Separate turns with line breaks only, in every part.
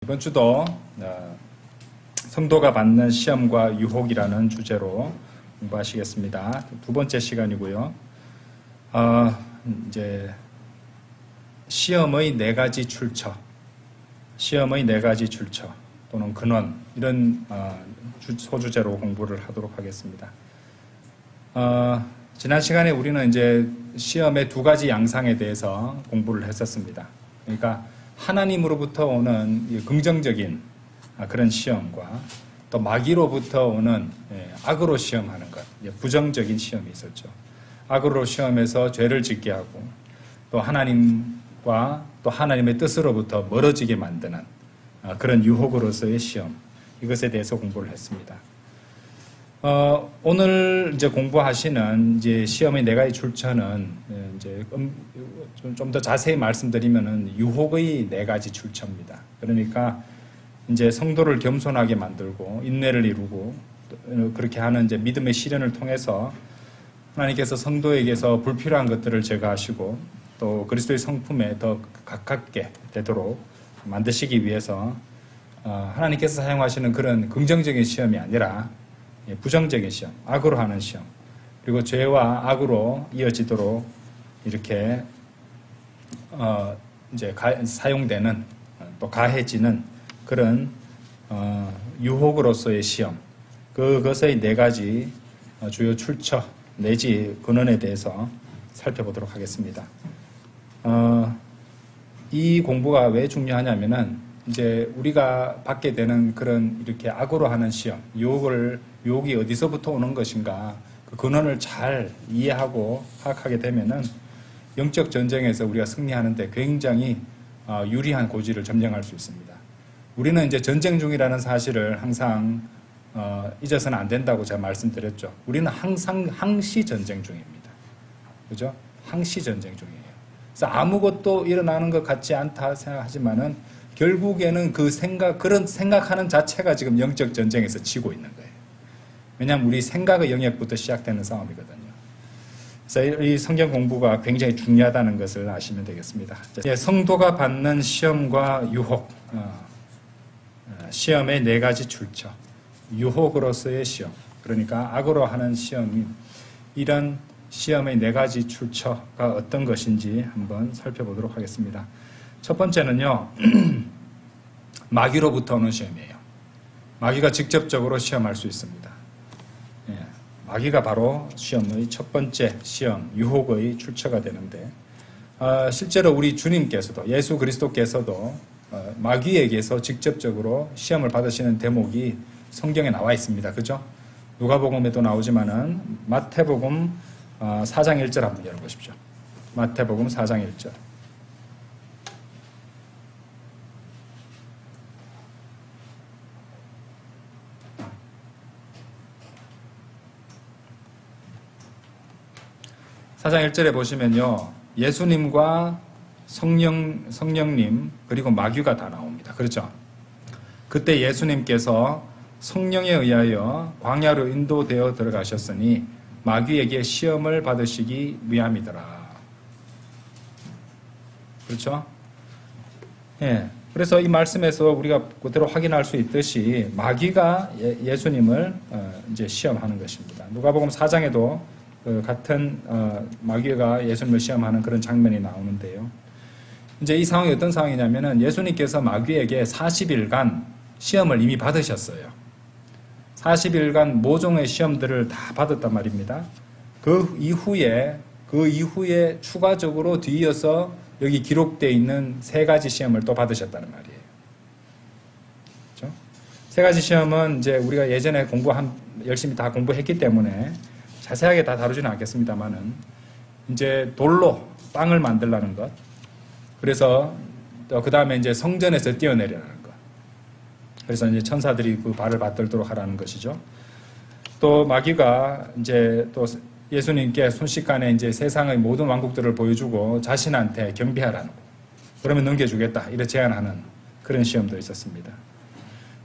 이번 주도 성도가 받는 시험과 유혹이라는 주제로 공부하시겠습니다. 두 번째 시간이고요. 이제 시험의 네 가지 출처, 시험의 네 가지 출처 또는 근원 이런 소주제로 공부를 하도록 하겠습니다. 지난 시간에 우리는 이제 시험의 두 가지 양상에 대해서 공부를 했었습니다. 그러니까 하나님으로부터 오는 긍정적인 그런 시험과 또 마귀로부터 오는 악으로 시험하는 것, 부정적인 시험이 있었죠. 악으로 시험해서 죄를 짓게 하고 또 하나님과 또 하나님의 뜻으로부터 멀어지게 만드는 그런 유혹으로서의 시험, 이것에 대해서 공부를 했습니다. 오늘 이제 공부하시는 이제 시험의 네 가지 출처는 이제 좀 더 자세히 말씀드리면은 유혹의 네 가지 출처입니다. 그러니까 이제 성도를 겸손하게 만들고 인내를 이루고 그렇게 하는 이제 믿음의 시련을 통해서 하나님께서 성도에게서 불필요한 것들을 제거하시고 또 그리스도의 성품에 더 가깝게 되도록 만드시기 위해서 하나님께서 사용하시는 그런 긍정적인 시험이 아니라 부정적인 시험, 악으로 하는 시험, 그리고 죄와 악으로 이어지도록 이렇게 이제 사용되는 또 가해지는 그런 유혹으로서의 시험, 그것의 네 가지 주요 출처 내지 근원에 대해서 살펴보도록 하겠습니다. 이 공부가 왜 중요하냐면은 이제 우리가 받게 되는 그런 이렇게 악으로 하는 시험, 유혹이 어디서부터 오는 것인가 그 근원을 잘 이해하고 파악하게 되면은 영적 전쟁에서 우리가 승리하는데 굉장히 유리한 고지를 점령할 수 있습니다. 우리는 이제 전쟁 중이라는 사실을 항상 잊어서는 안 된다고 제가 말씀드렸죠. 우리는 항상 항시 전쟁 중입니다. 그죠? 항시 전쟁 중이에요. 그래서 아무것도 일어나는 것 같지 않다 생각하지만은 결국에는 그런 생각하는 자체가 지금 영적 전쟁에서 지고 있는 거예요. 왜냐하면 우리 생각의 영역부터 시작되는 싸움이거든요. 그래서 이 성경 공부가 굉장히 중요하다는 것을 아시면 되겠습니다. 성도가 받는 시험과 유혹, 시험의 네 가지 출처, 유혹으로서의 시험, 그러니까 악으로 하는 시험이 이런 시험의 네 가지 출처가 어떤 것인지 한번 살펴보도록 하겠습니다. 첫 번째는요, 마귀로부터 오는 시험이에요. 마귀가 직접적으로 시험할 수 있습니다. 마귀가 바로 시험의 첫 번째 시험, 유혹의 출처가 되는데, 실제로 우리 주님께서도, 예수 그리스도께서도 마귀에게서 직접적으로 시험을 받으시는 대목이 성경에 나와 있습니다. 그죠? 누가복음에도 나오지만은 마태복음 4장 1절 한번 열어보십시오. 마태복음 4장 1절. 사장 1절에 보시면요, 예수님과 성령님 그리고 마귀가 다 나옵니다. 그렇죠? 그때 예수님께서 성령에 의하여 광야로 인도되어 들어가셨으니 마귀에게 시험을 받으시기 위함이더라. 그렇죠? 예. 그래서 이 말씀에서 우리가 그대로 확인할 수 있듯이 마귀가 예수님을 이제 시험하는 것입니다. 누가복음 4장에도 같은 마귀가 예수님을 시험하는 그런 장면이 나오는데요. 이제 이 상황이 어떤 상황이냐면은 예수님께서 마귀에게 40일간 시험을 이미 받으셨어요. 40일간 모종의 시험들을 다 받았단 말입니다. 그 이후에 추가적으로 뒤이어서 여기 기록되어 있는 세 가지 시험을 또 받으셨다는 말이에요. 그렇죠? 세 가지 시험은 이제 우리가 예전에 열심히 다 공부했기 때문에 자세하게 다 다루지는 않겠습니다만은 이제 돌로 땅을 만들라는 것, 그래서 그 다음에 이제 성전에서 뛰어내려라는 것, 그래서 이제 천사들이 그 발을 받들도록 하라는 것이죠. 또 마귀가 이제 또 예수님께 순식간에 이제 세상의 모든 왕국들을 보여주고 자신한테 경배하라는 거, 그러면 넘겨주겠다 이렇게 제안하는 그런 시험도 있었습니다.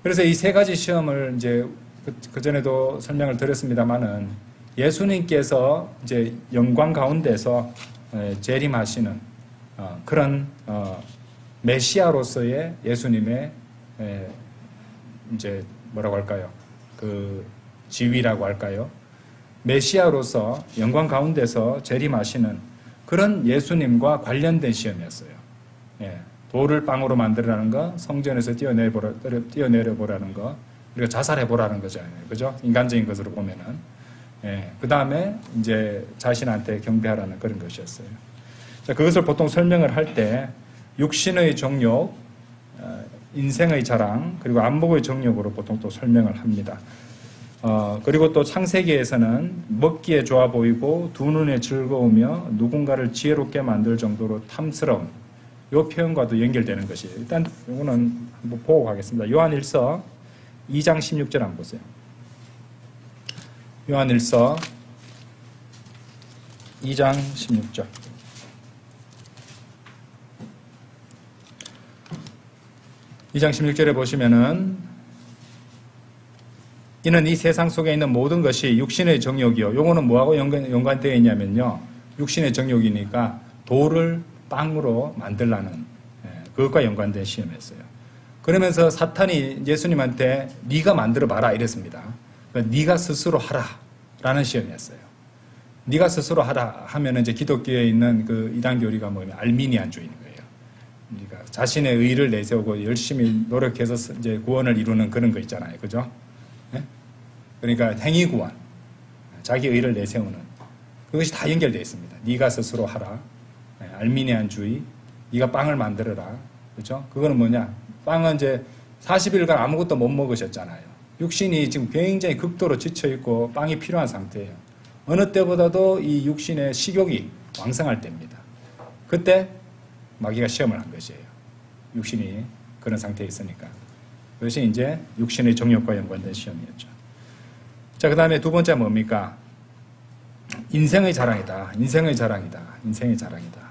그래서 이 세 가지 시험을 이제 그 전에도 설명을 드렸습니다만은 예수님께서 이제 영광 가운데서 재림하시는 그런 메시아로서의 예수님의 이제 뭐라고 할까요? 그 지위라고 할까요? 메시아로서 영광 가운데서 재림하시는 그런 예수님과 관련된 시험이었어요. 예, 돌을 빵으로 만들라는 거, 성전에서 뛰어내려 보라는 거, 그리고 자살해 보라는 거잖아요. 그죠? 인간적인 것으로 보면은. 예, 그 다음에 이제 자신한테 경배하라는 그런 것이었어요. 자, 그것을 보통 설명을 할 때 육신의 정욕, 인생의 자랑, 그리고 안목의 정욕으로 보통 또 설명을 합니다. 그리고 또 창세기에서는 먹기에 좋아 보이고 두 눈에 즐거우며 누군가를 지혜롭게 만들 정도로 탐스러운 이 표현과도 연결되는 것이 일단 이거는 한번 보고 가겠습니다. 요한일서 2장 16절 한번 보세요. 요한일서 2장 16절. 이 장 16절에 보시면은 이는 이 세상 속에 있는 모든 것이 육신의 정욕이요. 요거는 뭐하고 연관되어 있냐면요. 육신의 정욕이니까 돌을 빵으로 만들라는 그것과 연관된 시험이었어요. 그러면서 사탄이 예수님한테 네가 만들어 봐라 이랬습니다. 그러니까 네가 스스로 하라 라는 시험이었어요. 네가 스스로 하라 하면 이제 기독교에 있는 그 이단 교리가 뭐냐면 알미니안주의인 거예요. 그러니까 자신의 의를 내세우고 열심히 노력해서 이제 구원을 이루는 그런 거 있잖아요. 그죠? 네? 그러니까 행위 구원, 자기 의를 내세우는 그것이 다 연결되어 있습니다. 네가 스스로 하라. 네, 알미니안주의, 네가 빵을 만들어라. 그죠? 그거는 뭐냐? 빵은 이제 40일간 아무것도 못 먹으셨잖아요. 육신이 지금 굉장히 극도로 지쳐있고 빵이 필요한 상태예요. 어느 때보다도 이 육신의 식욕이 왕성할 때입니다. 그때 마귀가 시험을 한 것이에요. 육신이 그런 상태에 있으니까. 그것이 이제 육신의 정욕과 연관된 시험이었죠. 자, 그 다음에 두 번째 뭡니까? 인생의 자랑이다. 인생의 자랑이다. 인생의 자랑이다.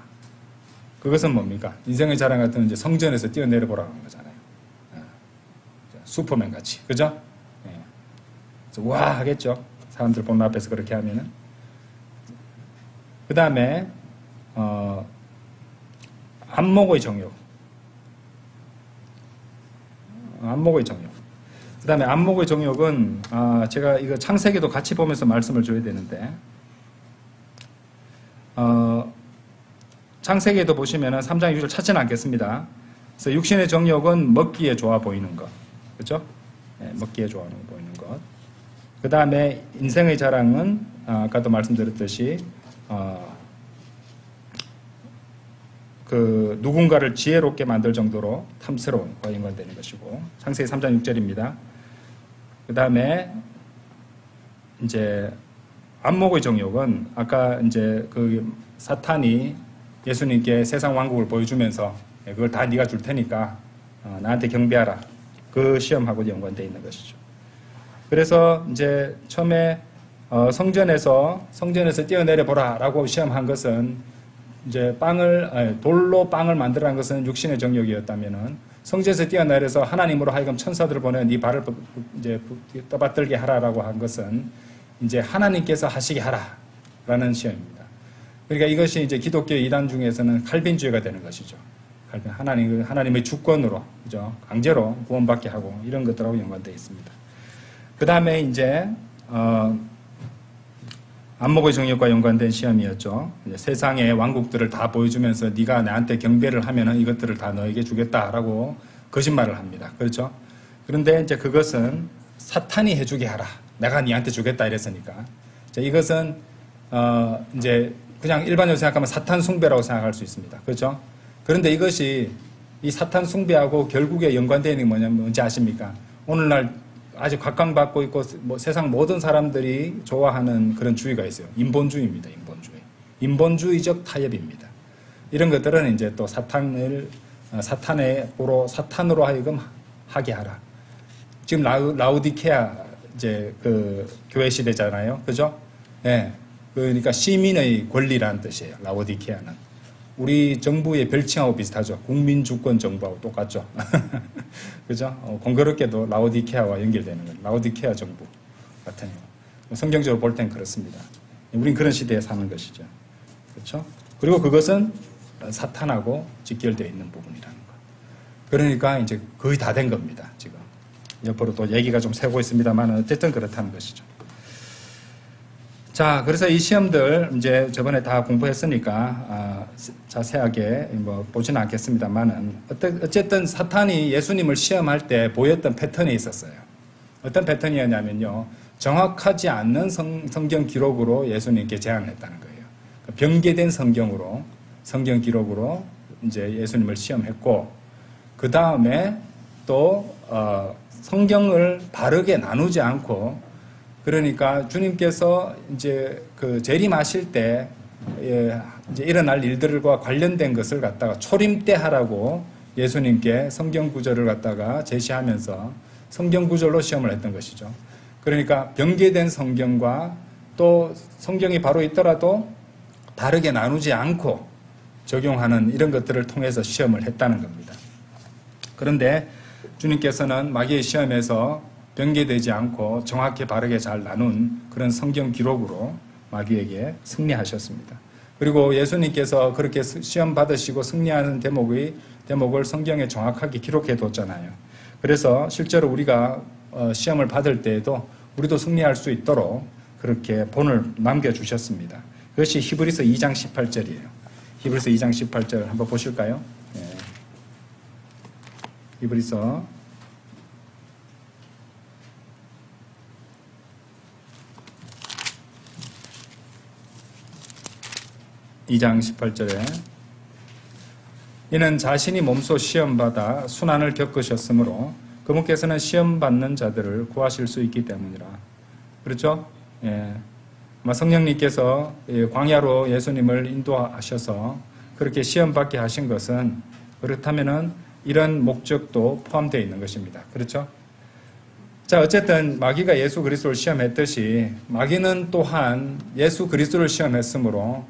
그것은 뭡니까? 인생의 자랑 같은 이제 성전에서 뛰어내려 보라는 거잖아요. 슈퍼맨 같이. 그죠? 그래서 와 하겠죠. 사람들 보는 앞에서 그렇게 하면은. 그 다음에, 안목의 정욕. 안목의 정욕. 그 다음에 안목의 정욕은, 제가 이거 창세기도 같이 보면서 말씀을 줘야 되는데, 창세기에도 보시면은 3장 6절 찾지는 않겠습니다. 그래서 육신의 정욕은 먹기에 좋아 보이는 것. 그렇죠? 네, 먹기에 좋아 보이는 것. 그 다음에 인생의 자랑은, 아까도 말씀드렸듯이, 그 누군가를 지혜롭게 만들 정도로 탐스러운 과 연관되는 것이고 창세기 3장 6절입니다. 그 다음에 이제 안목의 정욕은 아까 이제 그 사탄이 예수님께 세상 왕국을 보여주면서 그걸 다 네가 줄 테니까 나한테 경배하라. 그 시험하고 연관되어 있는 것이죠. 그래서 이제 처음에 성전에서 뛰어내려 보라라고 시험한 것은 이제 돌로 빵을 만들라는 것은 육신의 정욕이었다면은 성전에서 뛰어내려서 하나님으로 하여금 천사들을 보내 네 발을 이제 떠받들게 하라라고 한 것은 이제 하나님께서 하시게 하라라는 시험입니다. 그러니까 이것이 이제 기독교 이단 중에서는 칼빈주의가 되는 것이죠. 하나님의 주권으로, 그죠? 강제로 구원받게 하고 이런 것들하고 연관되어 있습니다. 그 다음에 이제 안목의 정욕과 연관된 시험이었죠. 이제 세상의 왕국들을 다 보여주면서 네가 나한테 경배를 하면은 이것들을 다 너에게 주겠다라고 거짓말을 합니다. 그렇죠? 그런데 이제 그것은 사탄이 해주게 하라. 내가 네한테 주겠다 이랬으니까. 이것은 이제 그냥 일반적으로 생각하면 사탄 숭배라고 생각할 수 있습니다. 그렇죠? 그런데 이것이 이 사탄 숭배하고 결국에 연관되어 있는 게 뭐냐면 뭔지 아십니까? 오늘날 아주 각광받고 있고 뭐 세상 모든 사람들이 좋아하는 그런 주의가 있어요. 인본주의입니다. 인본주의적 타협입니다. 이런 것들은 이제 또 사탄으로 하여금 하게 하라. 지금 라우디케아 이제 그 교회 시대잖아요. 그죠? 예. 그러니까 시민의 권리라는 뜻이에요. 라우디케아는. 우리 정부의 별칭하고 비슷하죠. 국민주권 정부하고 똑같죠. 그죠? 공교롭게도 라오디케아와 연결되는 거예요. 라오디케아 정부 같은 경우. 성경적으로 볼 땐 그렇습니다. 우린 그런 시대에 사는 것이죠. 그렇죠? 그리고 그것은 사탄하고 직결되어 있는 부분이라는 것. 그러니까 이제 거의 다 된 겁니다. 지금 옆으로 또 얘기가 좀 새고 있습니다만 어쨌든 그렇다는 것이죠. 자, 그래서 이 시험들 이제 저번에 다 공부했으니까 자세하게 뭐 보지는 않겠습니다만은 어쨌든 사탄이 예수님을 시험할 때 보였던 패턴이 있었어요. 어떤 패턴이었냐면요, 정확하지 않는 성경 기록으로 예수님께 제안했다는 거예요. 변개된 성경 기록으로 이제 예수님을 시험했고, 그 다음에 또 성경을 바르게 나누지 않고, 그러니까 주님께서 이제 그 재림하실 때 이제 일어날 일들과 관련된 것을 갖다가 초림 때 하라고 예수님께 성경 구절을 갖다가 제시하면서 성경 구절로 시험을 했던 것이죠. 그러니까 변개된 성경과 또 성경이 바로 있더라도 다르게 나누지 않고 적용하는 이런 것들을 통해서 시험을 했다는 겁니다. 그런데 주님께서는 마귀의 시험에서 변개되지 않고 정확히 바르게 잘 나눈 그런 성경 기록으로 마귀에게 승리하셨습니다. 그리고 예수님께서 그렇게 시험 받으시고 승리하는 대목을 성경에 정확하게 기록해 뒀잖아요. 그래서 실제로 우리가 시험을 받을 때에도 우리도 승리할 수 있도록 그렇게 본을 남겨주셨습니다. 그것이 히브리서 2장 18절이에요. 히브리서 2장 18절 한번 보실까요? 네. 히브리서 2장 18절에 이는 자신이 몸소 시험받아 순환을 겪으셨으므로 그분께서는 시험받는 자들을 구하실 수 있기 때문이라. 그렇죠? 예. 아마 성령님께서 광야로 예수님을 인도하셔서 그렇게 시험받게 하신 것은 그렇다면은 이런 목적도 포함되어 있는 것입니다. 그렇죠? 자, 어쨌든 마귀가 예수 그리스도를 시험했듯이 마귀는 또한 예수 그리스도를 시험했으므로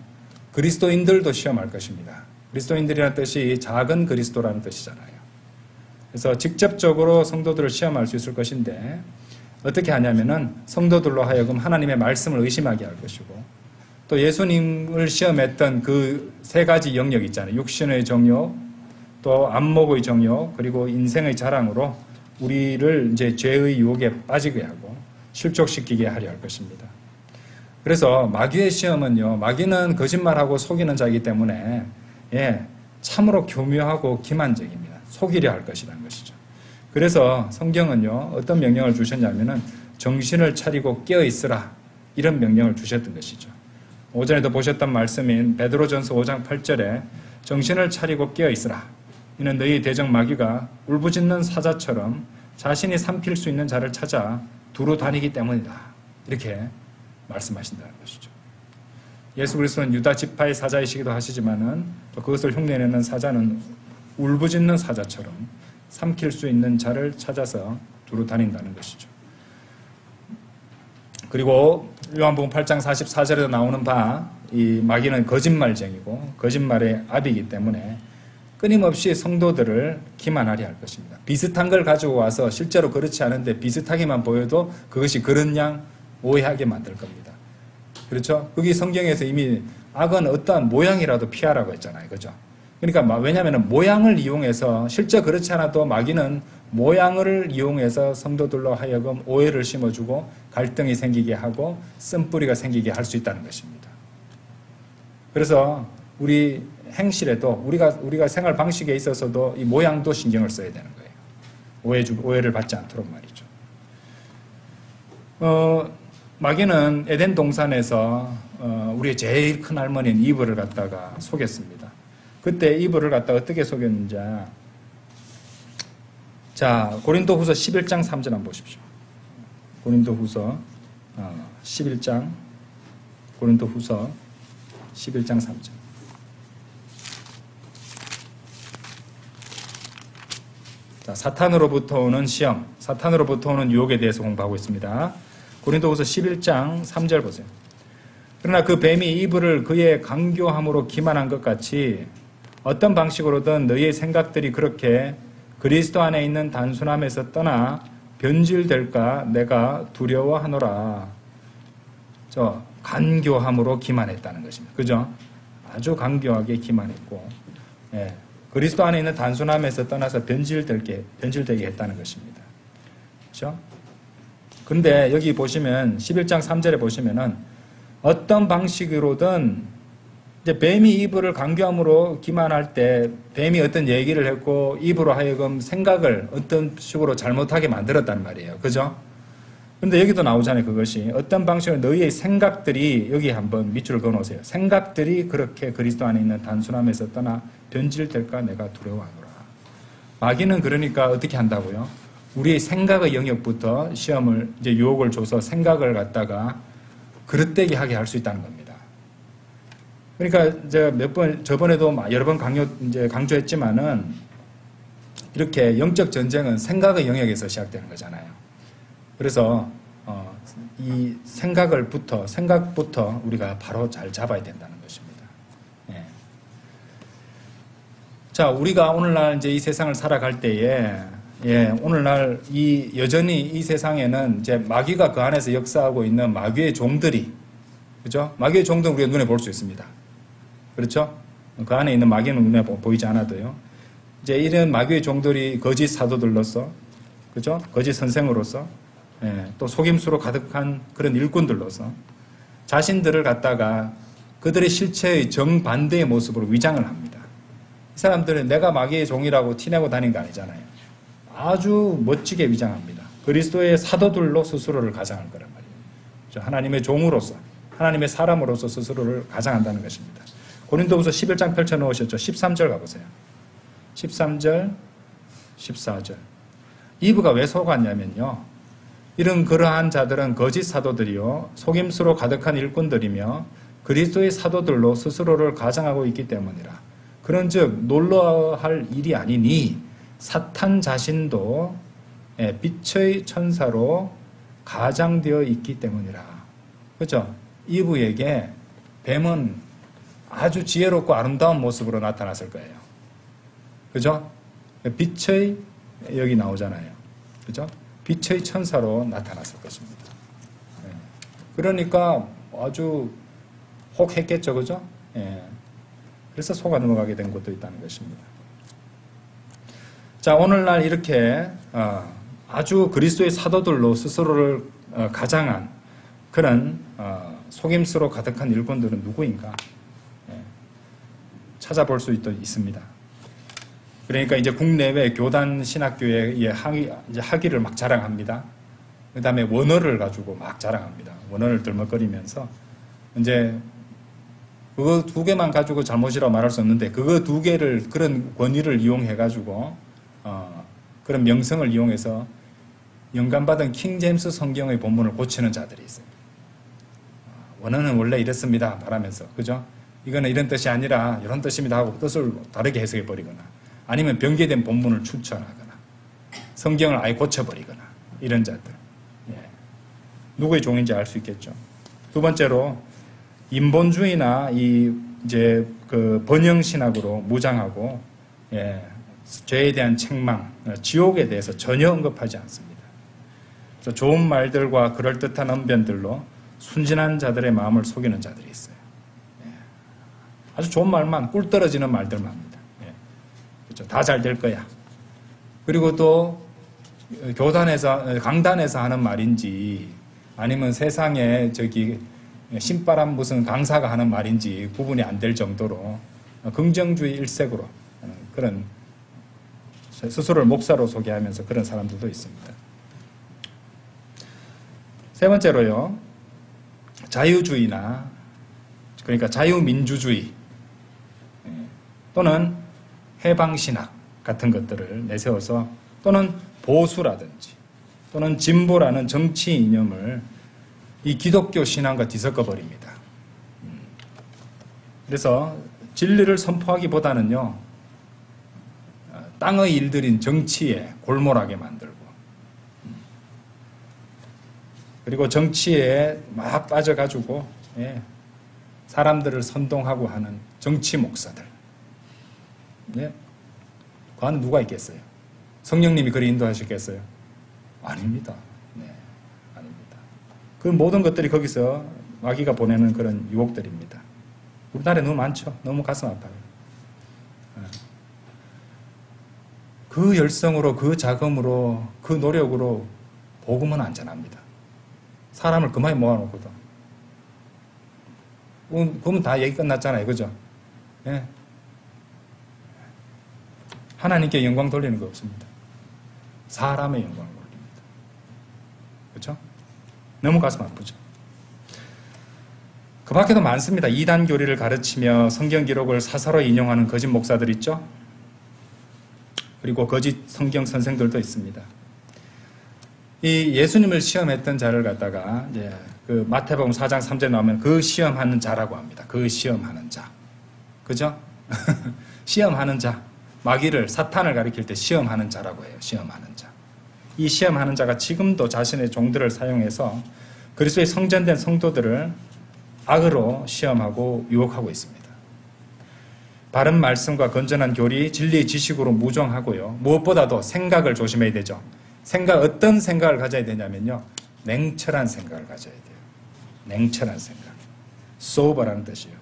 그리스도인들도 시험할 것입니다. 그리스도인들이라는 뜻이 작은 그리스도라는 뜻이잖아요. 그래서 직접적으로 성도들을 시험할 수 있을 것인데 어떻게 하냐면은 성도들로 하여금 하나님의 말씀을 의심하게 할 것이고, 또 예수님을 시험했던 그 세 가지 영역 있잖아요. 육신의 정욕, 또 안목의 정욕, 그리고 인생의 자랑으로 우리를 이제 죄의 유혹에 빠지게 하고 실족시키게 하려 할 것입니다. 그래서 마귀의 시험은요, 마귀는 거짓말하고 속이는 자이기 때문에 참으로 교묘하고 기만적입니다. 속이려 할 것이라는 것이죠. 그래서 성경은요, 어떤 명령을 주셨냐면은 정신을 차리고 깨어 있으라, 이런 명령을 주셨던 것이죠. 오전에도 보셨던 말씀인 베드로전서 5장 8절에 정신을 차리고 깨어 있으라, 이는 너희 대적 마귀가 울부짖는 사자처럼 자신이 삼킬 수 있는 자를 찾아 두루 다니기 때문이다, 이렇게 말씀하신다는 것이죠. 예수 그리스도는 유다 지파의 사자이시기도 하시지만은 또 그것을 흉내내는 사자는 울부짖는 사자처럼 삼킬 수 있는 자를 찾아서 두루 다닌다는 것이죠. 그리고 요한복음 8장 44절에도 나오는 바, 이 마귀는 거짓말쟁이고 거짓말의 아비이기 때문에 끊임없이 성도들을 기만하려 할 것입니다. 비슷한 걸 가지고 와서 실제로 그렇지 않은데 비슷하게만 보여도 그것이 그런 양 오해하게 만들 겁니다. 그렇죠? 거기 성경에서 이미 악은 어떠한 모양이라도 피하라고 했잖아요. 그죠? 그러니까 왜냐하면 모양을 이용해서, 실제 그렇지 않아도 마귀는 모양을 이용해서 성도들로 하여금 오해를 심어주고 갈등이 생기게 하고 쓴뿌리가 생기게 할 수 있다는 것입니다. 그래서 우리 행실에도 우리가 생활 방식에 있어서도 이 모양도 신경을 써야 되는 거예요. 오해를 받지 않도록 말이죠. 마귀는 에덴 동산에서 우리의 제일 큰 할머니인 이브를 갖다가 속였습니다. 그때 이브를 갖다가 어떻게 속였는지, 자, 고린도후서 11장 3절 한번 보십시오. 고린도후서 11장 3절. 자, 사탄으로부터 오는 시험, 사탄으로부터 오는 유혹에 대해서 공부하고 있습니다. 고린도후서 11장 3절 보세요. 그러나 그 뱀이 이브를 그의 강교함으로 기만한 것 같이 어떤 방식으로든 너희의 생각들이 그렇게 그리스도 안에 있는 단순함에서 떠나 변질될까 내가 두려워하노라. 간교함으로 기만했다는 것입니다. 그죠? 아주 간교하게 기만했고, 그리스도 안에 있는 단순함에서 떠나서 변질되게 했다는 것입니다. 그렇죠? 그런데 여기 보시면 11장 3절에 보시면은 어떤 방식으로든 이제 뱀이 이브를 강교함으로 기만할 때 뱀이 어떤 얘기를 했고 이브로 하여금 생각을 어떤 식으로 잘못하게 만들었단 말이에요. 그죠? 근데 여기도 나오잖아요. 그것이 어떤 방식으로 너희의 생각들이 여기 한번 밑줄을 그어놓으세요. 생각들이 그렇게 그리스도 안에 있는 단순함에서 떠나 변질될까 내가 두려워하노라. 마귀는 그러니까 어떻게 한다고요? 우리의 생각의 영역부터 시험을 이제 유혹을 줘서 생각을 갖다가 그릇되게 하게 할 수 있다는 겁니다. 그러니까 제가 몇 번 저번에도 여러 번 강조했지만은 이렇게 영적 전쟁은 생각의 영역에서 시작되는 거잖아요. 그래서 이 생각부터 우리가 바로 잘 잡아야 된다는 것입니다. 예. 자, 우리가 오늘날 이제 이 세상을 살아갈 때에 오늘날 여전히 이 세상에는 이제 마귀가 그 안에서 역사하고 있는 마귀의 종들이, 그죠? 마귀의 종들은 우리가 눈에 볼 수 있습니다. 그렇죠? 그 안에 있는 마귀는 눈에 보이지 않아도요. 이제 이런 마귀의 종들이 거짓 사도들로서, 그죠? 거짓 선생으로서, 또 속임수로 가득한 그런 일꾼들로서 자신들을 갖다가 그들의 실체의 정반대의 모습으로 위장을 합니다. 이 사람들은 내가 마귀의 종이라고 티내고 다니는 거 아니잖아요. 아주 멋지게 위장합니다. 그리스도의 사도들로 스스로를 가장할 거란 말이에요. 하나님의 종으로서, 하나님의 사람으로서 스스로를 가장한다는 것입니다. 고린도후서 11장 펼쳐놓으셨죠. 13절 가보세요. 13절, 14절. 이브가 왜 속았냐면요. 그러한 자들은 거짓 사도들이요 속임수로 가득한 일꾼들이며 그리스도의 사도들로 스스로를 가장하고 있기 때문이라. 그런즉 놀라할 일이 아니니 사탄 자신도 빛의 천사로 가장되어 있기 때문이라. 그렇죠? 이브에게 뱀은 아주 지혜롭고 아름다운 모습으로 나타났을 거예요. 그죠? 빛의 여기 나오잖아요. 그죠? 빛의 천사로 나타났을 것입니다. 그러니까 아주 혹했겠죠. 그죠? 그래서 속아 넘어가게 된 것도 있다는 것입니다. 자, 오늘날 이렇게 아주 그리스도의 사도들로 스스로를 가장한 그런 속임수로 가득한 일꾼들은 누구인가? 찾아볼 수 있습니다. 그러니까 이제 국내외 교단 신학교에 학위를 막 자랑합니다. 그 다음에 원어를 가지고 막 자랑합니다. 원어를 들먹거리면서 이제 그거 두 개만 가지고 잘못이라고 말할 수 없는데 그거 두 개를 그런 권위를 이용해 가지고 그런 명성을 이용해서 영감받은 킹 제임스 성경의 본문을 고치는 자들이 있어요. 원어는 원래 이랬습니다 말하면서, 그죠? 이거는 이런 뜻이 아니라 이런 뜻입니다 하고 뜻을 다르게 해석해 버리거나 아니면 변개된 본문을 추천하거나 성경을 아예 고쳐버리거나 이런 자들. 누구의 종인지 알 수 있겠죠. 두 번째로 인본주의나 이제 그 번영 신학으로 무장하고 죄에 대한 책망, 지옥에 대해서 전혀 언급하지 않습니다. 그래서 좋은 말들과 그럴듯한 언변들로 순진한 자들의 마음을 속이는 자들이 있어요. 아주 좋은 말만, 꿀 떨어지는 말들만 합니다. 그렇죠. 다 잘 될 거야. 그리고 또 강단에서 하는 말인지 아니면 세상에 신바람 무슨 강사가 하는 말인지 구분이 안 될 정도로 긍정주의 일색으로 그런 스스로를 목사로 소개하면서 그런 사람들도 있습니다. 세 번째로요, 자유주의나 그러니까 자유민주주의 또는 해방신학 같은 것들을 내세워서 또는 보수라든지 또는 진보라는 정치 이념을 이 기독교 신앙과 뒤섞어 버립니다. 그래서 진리를 선포하기보다는요, 땅의 일들인 정치에 골몰하게 만들고 그리고 정치에 막 빠져가지고 사람들을 선동하고 하는 정치 목사들. 그 안에 누가 있겠어요? 성령님이 그리 인도하셨겠어요? 아닙니다. 아닙니다. 그 모든 것들이 거기서 마귀가 보내는 그런 유혹들입니다. 우리나라에 너무 많죠. 너무 가슴 아파요. 그 열성으로, 그 자금으로, 그 노력으로 복음은 안전합니다. 사람을 그만히 모아놓거든. 그러면 다 얘기 끝났잖아요. 그죠? 예. 하나님께 영광 돌리는 거 없습니다. 사람의 영광을 돌립니다. 그렇죠? 너무 가슴 아프죠? 그 밖에도 많습니다. 이단 교리를 가르치며 성경 기록을 사사로 인용하는 거짓 목사들 있죠? 그리고 거짓 성경 선생들도 있습니다. 이 예수님을 시험했던 자를 갖다가 이제 그 마태복음 4장 3절에 나오면 그 시험하는 자라고 합니다. 그 시험하는 자. 그죠? 시험하는 자. 마귀를, 사탄을 가리킬 때 시험하는 자라고 해요. 시험하는 자. 이 시험하는 자가 지금도 자신의 종들을 사용해서 그리스도의 성전된 성도들을 악으로 시험하고 유혹하고 있습니다. 바른 말씀과 건전한 교리, 진리의 지식으로 무정하고요. 무엇보다도 생각을 조심해야 되죠. 어떤 생각을 가져야 되냐면요. 냉철한 생각을 가져야 돼요. 냉철한 생각. sober라는 뜻이에요.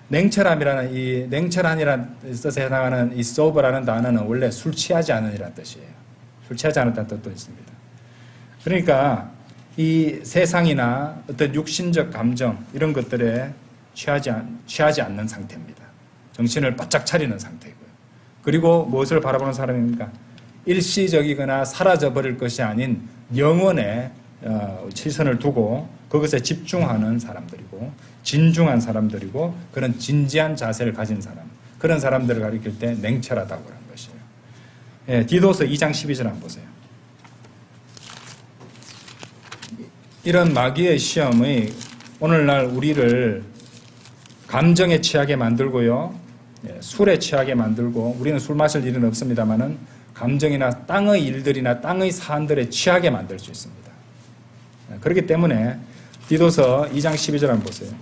냉철함이라는 이 냉철한이라는 뜻에 해당하는 이 sober라는 단어는 원래 술 취하지 않은이라는 뜻이에요. 술 취하지 않았다는 뜻도 있습니다. 그러니까 이 세상이나 어떤 육신적 감정 이런 것들에 취하지 않는 상태입니다. 정신을 바짝 차리는 상태고요. 그리고 무엇을 바라보는 사람입니까? 일시적이거나 사라져버릴 것이 아닌 영혼에 시선을 두고 그것에 집중하는 사람들이고 진중한 사람들이고 그런 진지한 자세를 가진 사람, 그런 사람들을 가리킬 때 냉철하다고 하는 것이에요. 예, 디도서 2장 12절 한번 보세요. 이런 마귀의 시험이 오늘날 우리를 감정에 취하게 만들고요. 예, 술에 취하게 만들고, 우리는 술 마실 일은 없습니다만은 감정이나 땅의 일들이나 땅의 사안들에 취하게 만들 수 있습니다. 예, 그렇기 때문에 디도서 2장 12절 한번 보세요.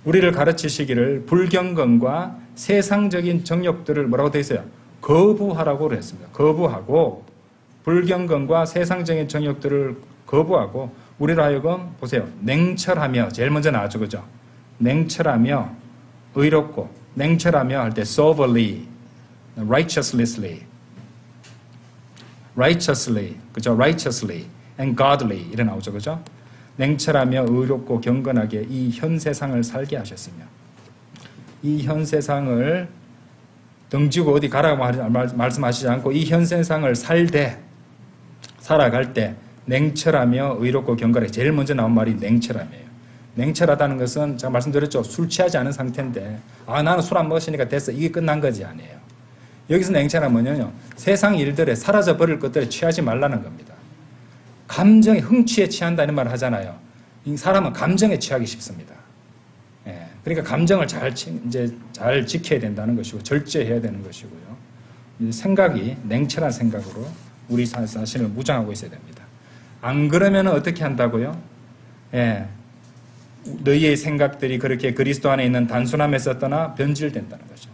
우리를 가르치시기를 불경건과 세상적인 정욕들을 뭐라고 되어 있어요? 거부하라고 했습니다. 거부하고, 불경건과 세상적인 정욕들을 거부하고 우리로 하여금 보세요. 냉철하며, 제일 먼저 나왔죠. 그죠? 냉철하며 의롭고, 냉철하며 할 때 soberly, righteously, 그죠? righteously and godly 이래 나오죠. 그죠? 냉철하며 의롭고 경건하게 이 현 세상을 살게 하셨으며, 이 현 세상을 등지고 어디 가라고 말씀하시지 않고 이 현 세상을 살아갈 때 냉철하며 의롭고 경건하게, 제일 먼저 나온 말이 냉철함이에요. 냉철하다는 것은 제가 말씀드렸죠. 술 취하지 않은 상태인데 나는 술 안 먹었으니까 됐어. 이게 끝난 거지 아니에요. 여기서 냉철함은 뭐냐면 세상 일들에 사라져버릴 것들에 취하지 말라는 겁니다. 감정에 흥취에 취한다는 말을 하잖아요. 이 사람은 감정에 취하기 쉽습니다. 예, 그러니까 감정을 잘 지켜야 된다는 것이고 절제해야 되는 것이고요. 생각이 냉철한 생각으로 우리 자신을 무장하고 있어야 됩니다. 안 그러면 어떻게 한다고요? 예, 너희의 생각들이 그렇게 그리스도 안에 있는 단순함에서 떠나 변질된다는 거죠.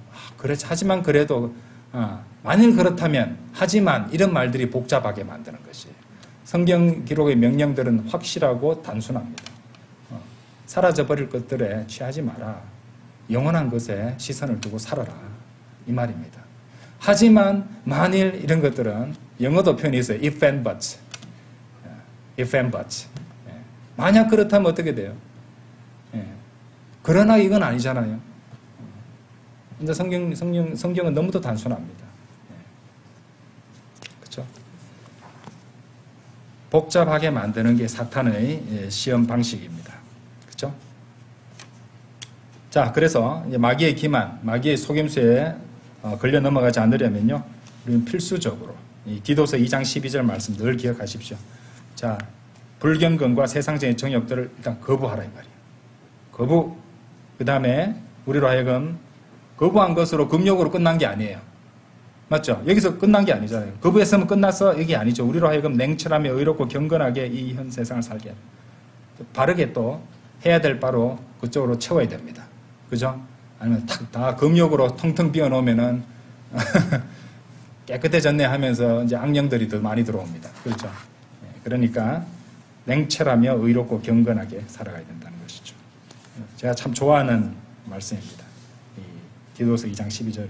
하지만 그래도 만일 그렇다면, 하지만 이런 말들이 복잡하게 만드는 것이에요. 성경 기록의 명령들은 확실하고 단순합니다. 사라져버릴 것들에 취하지 마라. 영원한 것에 시선을 두고 살아라. 이 말입니다. 하지만 만일 이런 것들은 영어도 표현이 있어요. if and but. if and but. 만약 그렇다면 어떻게 돼요? 그러나 이건 아니잖아요. 근데 성경은 너무도 단순합니다. 그렇죠? 복잡하게 만드는 게 사탄의 시험 방식입니다. 그렇죠? 자, 그래서 마귀의 기만, 마귀의 속임수에 걸려 넘어가지 않으려면요, 우리는 필수적으로 이 디도서 2장 12절 말씀 늘 기억하십시오. 자, 불경건과 세상적인 정욕들을 일단 거부하라 이 말이에요. 거부. 그 다음에 우리로 하여금 거부한 것으로 금욕으로 끝난 게 아니에요. 맞죠? 여기서 끝난 게 아니잖아요. 거부했으면 끝났어? 이게 아니죠. 우리로 하여금 냉철하며 의롭고 경건하게 이 현 세상을 살게 해요. 바르게 또 해야 될 바로 그쪽으로 채워야 됩니다. 그죠? 아니면 다 금욕으로 텅텅 비워놓으면은 깨끗해졌네 하면서 이제 악령들이 더 많이 들어옵니다. 그렇죠? 그러니까 냉철하며 의롭고 경건하게 살아가야 된다는 것이죠. 제가 참 좋아하는 말씀입니다. 이 디도서 2장 12절에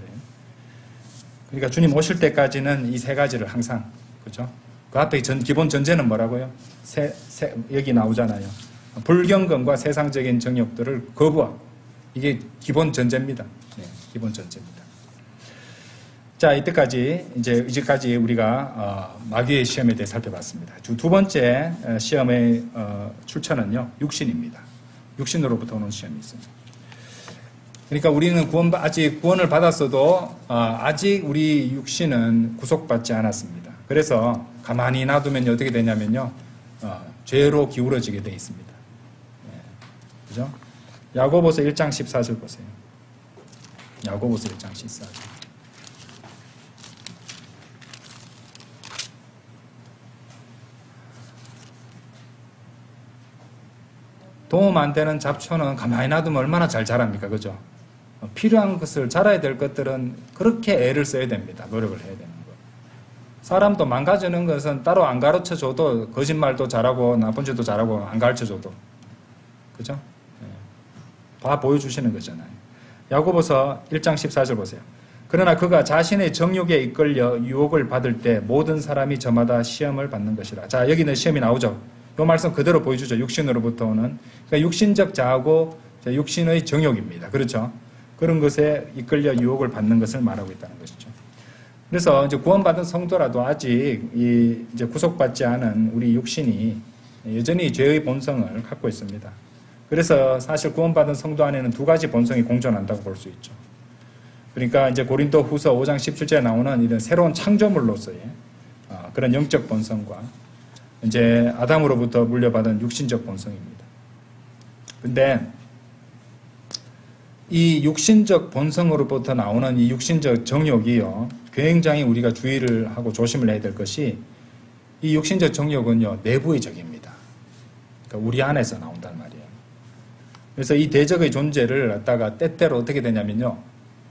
그러니까 주님 오실 때까지는 이 세 가지를 항상, 그죠? 그 앞에 기본 전제는 뭐라고요? 여기 나오잖아요. 불경건과 세상적인 정욕들을 거부하고, 이게 기본 전제입니다. 네, 기본 전제입니다. 자, 이제까지 우리가 마귀의 시험에 대해 살펴봤습니다. 두 번째 시험의 출처는요, 육신입니다. 육신으로부터 오는 시험이 있습니다. 그러니까 우리는 아직 구원을 받았어도 아직 우리 육신은 구속받지 않았습니다. 그래서 가만히 놔두면 어떻게 되냐면요, 죄로 기울어지게 되어 있습니다. 네, 그죠? 야고보서 1장 14절 보세요. 야고보서 1장 14절. 도움 안 되는 잡초는 가만히 놔두면 얼마나 잘 자랍니까? 그죠? 필요한 것을, 자라야 될 것들은 그렇게 애를 써야 됩니다. 노력을 해야 되는 거. 사람도 망가지는 것은 따로 안 가르쳐줘도, 거짓말도 잘하고 나쁜 짓도 잘하고 안 가르쳐줘도, 그죠? 네. 다 보여주시는 거잖아요. 야고보서 1장 14절 보세요. 그러나 그가 자신의 정욕에 이끌려 유혹을 받을 때 모든 사람이 저마다 시험을 받는 것이라. 자, 여기는 시험이 나오죠. 이 말씀 그대로 보여주죠. 육신으로부터 오는. 그러니까 육신적 자하고 육신의 정욕입니다. 그렇죠? 그런 것에 이끌려 유혹을 받는 것을 말하고 있다는 것이죠. 그래서 이제 구원받은 성도라도 아직 이제 구속받지 않은 우리 육신이 여전히 죄의 본성을 갖고 있습니다. 그래서 사실 구원받은 성도 안에는 두 가지 본성이 공존한다고 볼 수 있죠. 그러니까 이제 고린도 후서 5장 17절에 나오는 이런 새로운 창조물로서의 그런 영적 본성과 이제 아담으로부터 물려받은 육신적 본성입니다. 근데 이 육신적 본성으로부터 나오는 이 육신적 정욕이요, 굉장히 우리가 주의를 하고 조심을 해야 될 것이, 이 육신적 정욕은요, 내부의 적입니다. 그러니까 우리 안에서 나온단 말이에요. 그래서 이 대적의 존재를 갖다가 때때로 어떻게 되냐면요,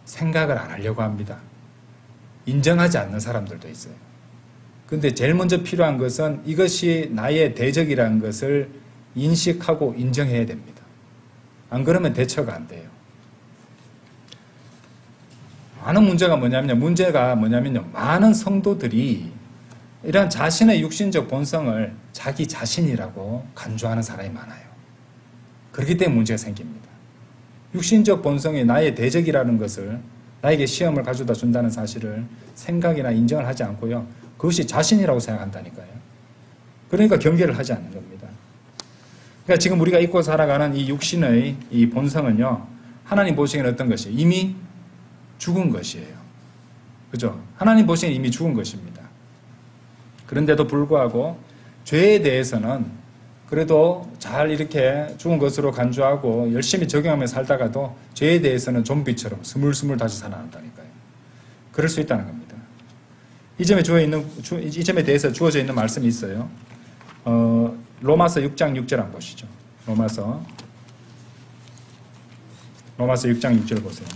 생각을 안 하려고 합니다. 인정하지 않는 사람들도 있어요. 근데 제일 먼저 필요한 것은 이것이 나의 대적이라는 것을 인식하고 인정해야 됩니다. 안 그러면 대처가 안 돼요. 문제가 뭐냐면요, 많은 성도들이 이런 자신의 육신적 본성을 자기 자신이라고 간주하는 사람이 많아요. 그렇기 때문에 문제가 생깁니다. 육신적 본성이 나의 대적이라는 것을, 나에게 시험을 가져다 준다는 사실을 생각이나 인정을 하지 않고요, 그것이 자신이라고 생각한다니까요. 그러니까 경계를 하지 않는 겁니다. 그러니까 지금 우리가 입고 살아가는 이 육신의 이 본성은요, 하나님 보시기에는 어떤 것이에요? 이미 죽은 것이에요. 그죠? 하나님 보시기에는 이미 죽은 것입니다. 그런데도 불구하고 죄에 대해서는 그래도 잘 이렇게 죽은 것으로 간주하고 열심히 적용하며 살다가도 죄에 대해서는 좀비처럼 스물스물 다시 살아난다니까요. 그럴 수 있다는 겁니다. 이 점에 대해서 주어져 있는 말씀이 있어요. 로마서 6장 6절 한번 보시죠. 로마서 6장 6절 보세요.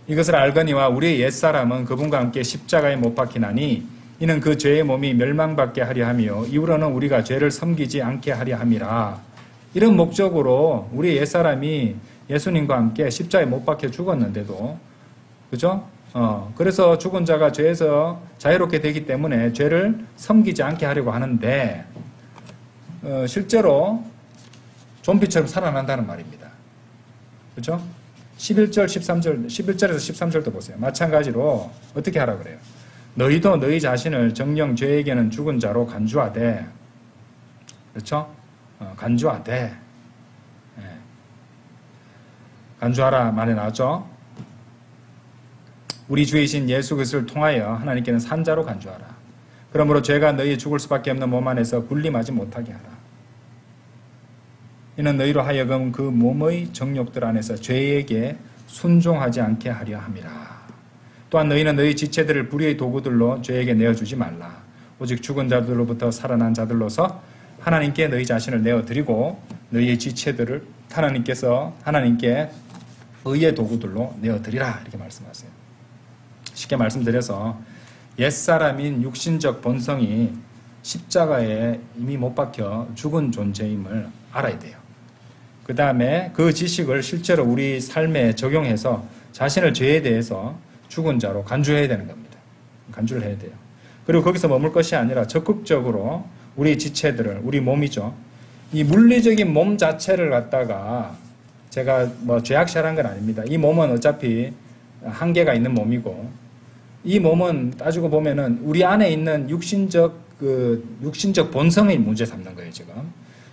이것을 알거니와 우리의 옛사람은 그분과 함께 십자가에 못 박히나니 이는 그 죄의 몸이 멸망받게 하려 하며 이후로는 우리가 죄를 섬기지 않게 하려 함이라. 이런 목적으로 우리의 옛사람이 예수님과 함께 십자가에 못 박혀 죽었는데도, 그죠? 그래서 죽은 자가 죄에서 자유롭게 되기 때문에 죄를 섬기지 않게 하려고 하는데, 실제로 좀비처럼 살아난다는 말입니다. 그죠? 11절에서 13절도 보세요. 마찬가지로 어떻게 하라 그래요? 너희도 너희 자신을 정령 죄에게는 죽은 자로 간주하되, 그렇죠? 간주하되, 간주하라 말에 나왔죠? 우리 주이신 예수 그리스도를 통하여 하나님께는 산자로 간주하라. 그러므로 죄가 너희 죽을 수밖에 없는 몸 안에서 군림하지 못하게 하라. 이는 너희로 하여금 그 몸의 정욕들 안에서 죄에게 순종하지 않게 하려 함이라. 또한 너희는 너희 지체들을 불의의 도구들로 죄에게 내어주지 말라. 오직 죽은 자들로부터 살아난 자들로서 하나님께 너희 자신을 내어드리고 너희의 지체들을 하나님께 의의 도구들로 내어드리라. 이렇게 말씀하세요. 쉽게 말씀드려서 옛사람인 육신적 본성이 십자가에 이미 못 박혀 죽은 존재임을 알아야 돼요. 그 다음에 그 지식을 실제로 우리 삶에 적용해서 자신을 죄에 대해서 죽은 자로 간주해야 되는 겁니다. 간주를 해야 돼요. 그리고 거기서 머물 것이 아니라 적극적으로 우리 지체들을, 우리 몸이죠. 이 물리적인 몸 자체를 갖다가 제가 뭐 죄악시한 건 아닙니다. 이 몸은 어차피 한계가 있는 몸이고, 이 몸은 따지고 보면은 우리 안에 있는 육신적 본성의 문제 삼는 거예요, 지금.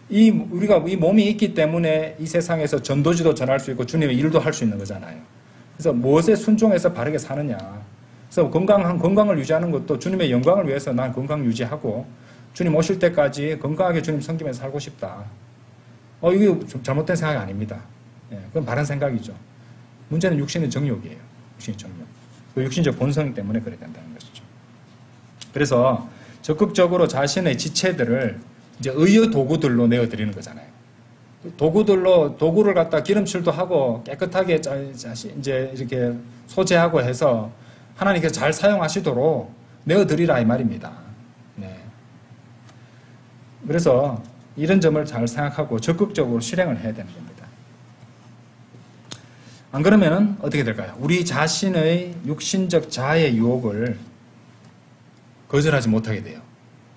우리가 이 몸이 있기 때문에 이 세상에서 전도지도 전할 수 있고 주님의 일도 할 수 있는 거잖아요. 그래서 무엇에 순종해서 바르게 사느냐. 그래서 건강을 유지하는 것도 주님의 영광을 위해서 난 건강 유지하고 주님 오실 때까지 건강하게 주님 섬기면서 살고 싶다. 이게 잘못된 생각이 아닙니다. 예, 그건 바른 생각이죠. 문제는 육신의 정욕이에요. 육신의 정욕. 그 육신적 본성 때문에 그래야 된다는 것이죠. 그래서 적극적으로 자신의 지체들을 이제 의의 도구들로 내어드리는 거잖아요. 도구를 갖다 기름칠도 하고 깨끗하게 이제 이렇게 소재하고 해서 하나님께서 잘 사용하시도록 내어드리라 이 말입니다. 네. 그래서 이런 점을 잘 생각하고 적극적으로 실행을 해야 되는 겁니다. 안 그러면은 어떻게 될까요? 우리 자신의 육신적 자아의 유혹을 거절하지 못하게 돼요.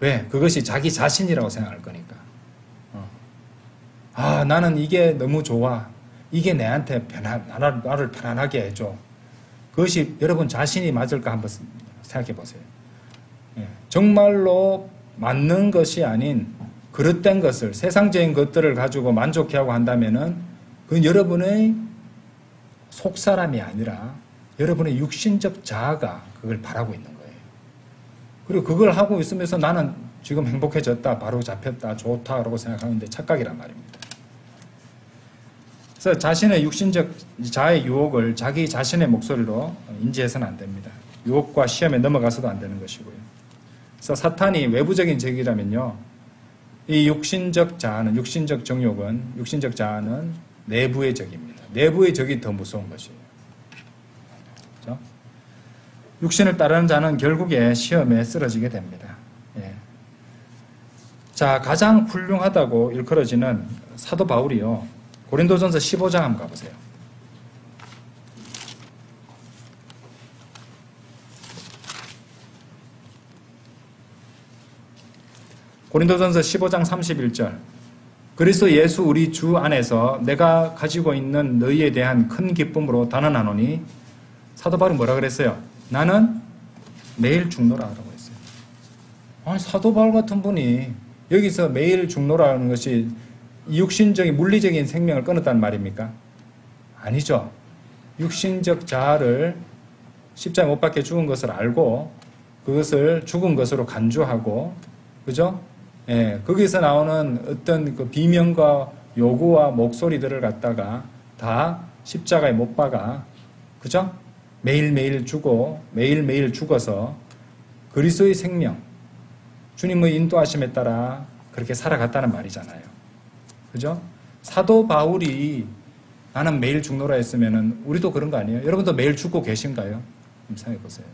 왜? 그것이 자기 자신이라고 생각할 거니까. 나는 이게 너무 좋아. 이게 내한테 나를 편안하게 해줘. 그것이 여러분 자신이 맞을까 한번 생각해 보세요. 정말로 맞는 것이 아닌 그릇된 것을, 세상적인 것들을 가지고 만족해하고 한다면은 그건 여러분의 속사람이 아니라 여러분의 육신적 자아가 그걸 바라고 있는 거예요. 그리고 그걸 하고 있으면서 나는 지금 행복해졌다, 바로 잡혔다, 좋다라고 생각하는데 착각이란 말입니다. 그래서 자신의 육신적 자아의 유혹을 자기 자신의 목소리로 인지해서는 안 됩니다. 유혹과 시험에 넘어가서도 안 되는 것이고요. 그래서 사탄이 외부적인 적이라면요, 이 육신적 정욕은, 육신적 자아는 내부의 적입니다. 내부의 적이 더 무서운 것이에요. 그렇죠? 육신을 따르는 자는 결국에 시험에 쓰러지게 됩니다. 예. 자, 가장 훌륭하다고 일컬어지는 사도 바울이요, 고린도전서 15장 한번 가보세요. 고린도전서 15장 31절. 그리스도 예수 우리 주 안에서 내가 가지고 있는 너희에 대한 큰 기쁨으로 단언하노니, 사도 바울이 뭐라 그랬어요? 나는 매일 죽노라라고 했어요. 아니, 사도 바울 같은 분이 여기서 매일 죽노라는 것이 육신적인 물리적인 생명을 끊었다는 말입니까? 아니죠. 육신적 자아를 십자가에 못 박혀 죽은 것을 알고 그것을 죽은 것으로 간주하고, 그죠? 예, 거기서 나오는 어떤 그 비명과 요구와 목소리들을 갖다가 다 십자가에 못 박아, 그죠? 매일매일 매일매일 죽어서 그리스도의 생명, 주님의 인도하심에 따라 그렇게 살아갔다는 말이잖아요. 그죠? 사도 바울이 나는 매일 죽노라 했으면은 우리도 그런 거 아니에요? 여러분도 매일 죽고 계신가요? 한번 생각해 보세요.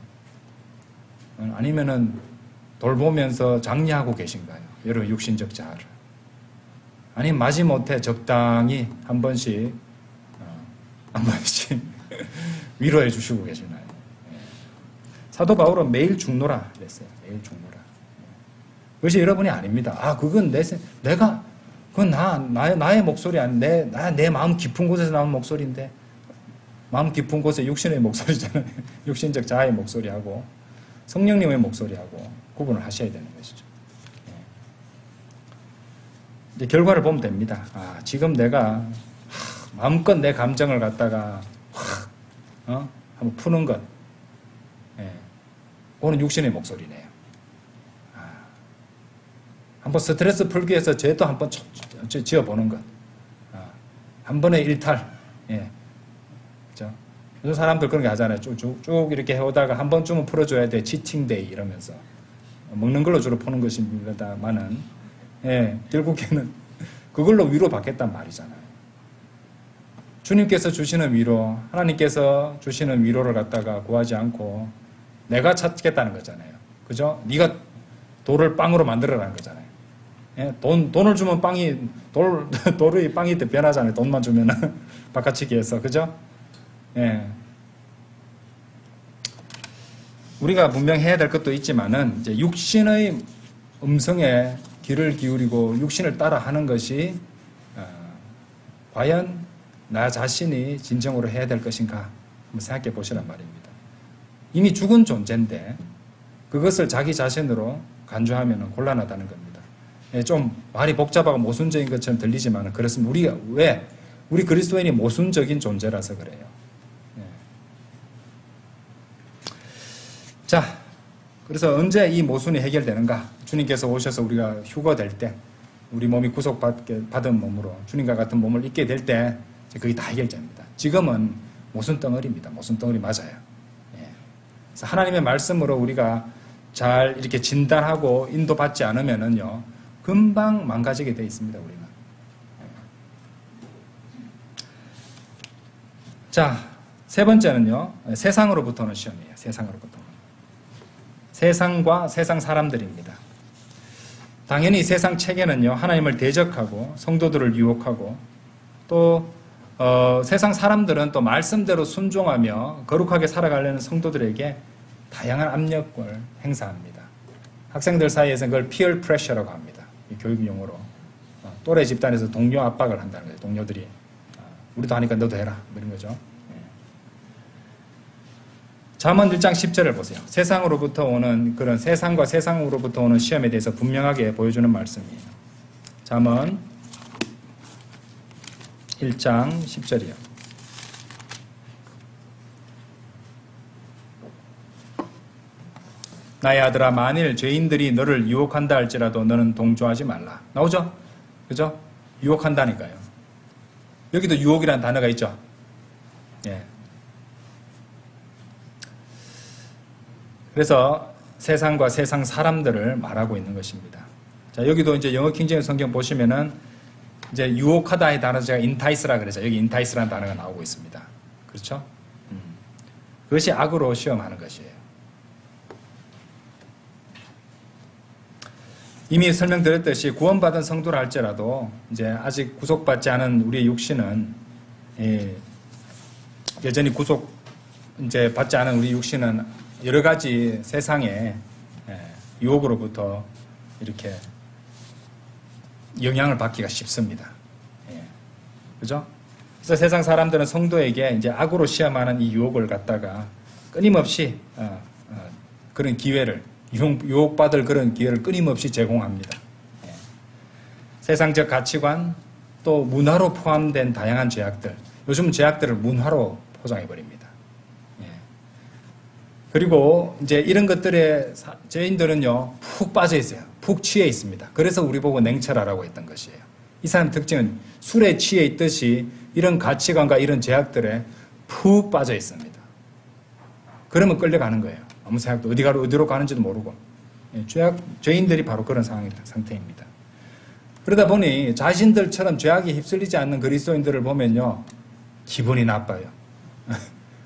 아니면은 돌보면서 장려하고 계신가요? 여러분 육신적 자아를. 아니, 마지못해 적당히 한 번씩 위로해 주시고 계시나요? 사도 바울은 매일 죽노라 그랬어요. 매일 죽노라. 그것이 여러분이 아닙니다. 그건 그건 나의 목소리 아닌데, 내 마음 깊은 곳에서 나온 목소리인데, 마음 깊은 곳에 육신의 목소리잖아요. 육신적 자아의 목소리하고 성령님의 목소리하고 구분을 하셔야 되는 것이죠. 이제 결과를 보면 됩니다. 지금 내가 마음껏 내 감정을 갖다가 한번 푸는 것, 그거는 육신의 목소리네요. 한번 스트레스 풀기 위해서 죄도 한번 지어보는 것. 한 번의 일탈. 예. 그죠? 요즘 사람들 그런 게 하잖아요. 쭉 이렇게 해오다가 한 번쯤은 풀어줘야 돼. 치팅데이 이러면서. 먹는 걸로 주로 푸는 것입니다만은, 예, 결국에는 그걸로 위로받겠단 말이잖아요. 주님께서 주시는 위로, 하나님께서 주시는 위로를 갖다가 구하지 않고 내가 찾겠다는 거잖아요. 그죠? 네가 돌을 빵으로 만들어라는 거잖아요. 예? 돈을 주면 돌의 빵이 변하잖아요. 돈만 주면은 바깥치기 해서. 그죠? 예. 우리가 분명히 해야 될 것도 있지만은 이제 육신의 음성에 귀를 기울이고 육신을 따라 하는 것이 과연 나 자신이 진정으로 해야 될 것인가 한번 생각해 보시란 말입니다. 이미 죽은 존재인데 그것을 자기 자신으로 간주하면 곤란하다는 겁니다. 좀 말이 복잡하고 모순적인 것처럼 들리지만 그렇습니다. 우리가 왜? 우리 그리스도인이 모순적인 존재라서 그래요. 자, 그래서 언제 이 모순이 해결되는가? 주님께서 오셔서 우리가 휴거될 때, 우리 몸이 구속받은 몸으로 주님과 같은 몸을 입게 될 때 그게 다 해결됩니다. 지금은 모순 덩어리입니다. 모순 덩어리 맞아요. 그래서 하나님의 말씀으로 우리가 잘 이렇게 진단하고 인도받지 않으면은요, 금방 망가지게 돼 있습니다, 우리는. 자, 세 번째는요, 세상으로부터 오는 시험이에요. 세상으로부터. 세상과 세상 사람들입니다. 당연히 세상 체계는요, 하나님을 대적하고 성도들을 유혹하고 또 세상 사람들은 또 말씀대로 순종하며 거룩하게 살아가려는 성도들에게 다양한 압력을 행사합니다. 학생들 사이에서는 그걸 peer pressure라고 합니다. 교육 용어로. 또래 집단에서 동료 압박을 한다는 거예요. 동료들이 우리도 하니까 너도 해라 이런 거죠. 잠언 1장 10절을 보세요. 세상으로부터 오는 그런 세상과 세상으로부터 오는 시험에 대해서 분명하게 보여주는 말씀이에요. 잠언 1장 10절이요. 나의 아들아, 만일 죄인들이 너를 유혹한다 할지라도 너는 동조하지 말라. 나오죠? 그죠? 유혹한다니까요. 여기도 유혹이라는 단어가 있죠? 예. 그래서 세상과 세상 사람들을 말하고 있는 것입니다. 자, 여기도 이제 영어 킹제임스 성경 보시면은 이제 유혹하다의 단어 제가 인타이스라 그래서 여기 인타이스라는 단어가 나오고 있습니다. 그렇죠? 그것이 악으로 시험하는 것이에요. 이미 설명드렸듯이 구원받은 성도라 할지라도 이제 아직 구속받지 않은 우리의 육신은 여전히 구속 이제 받지 않은 우리 육신은 여러 가지 세상의 유혹으로부터 이렇게 영향을 받기가 쉽습니다. 그죠? 그래서 세상 사람들은 성도에게 이제 악으로 시험하는 이 유혹을 갖다가 끊임없이 그런 기회를 유혹받을 그런 기회를 끊임없이 제공합니다. 세상적 가치관 또 문화로 포함된 다양한 죄악들, 요즘 죄악들을 문화로 포장해버립니다. 그리고 이제 이런 것들에 죄인들은요, 푹 빠져 있어요. 푹 취해 있습니다. 그래서 우리 보고 냉철하라고 했던 것이에요. 이 사람 특징은 술에 취해 있듯이 이런 가치관과 이런 죄악들에 푹 빠져 있습니다. 그러면 끌려가는 거예요. 아무 생각도 어디로 가는지도 모르고. 죄인들이 바로 그런 상태입니다. 그러다 보니 자신들처럼 죄악에 휩쓸리지 않는 그리스도인들을 보면요, 기분이 나빠요.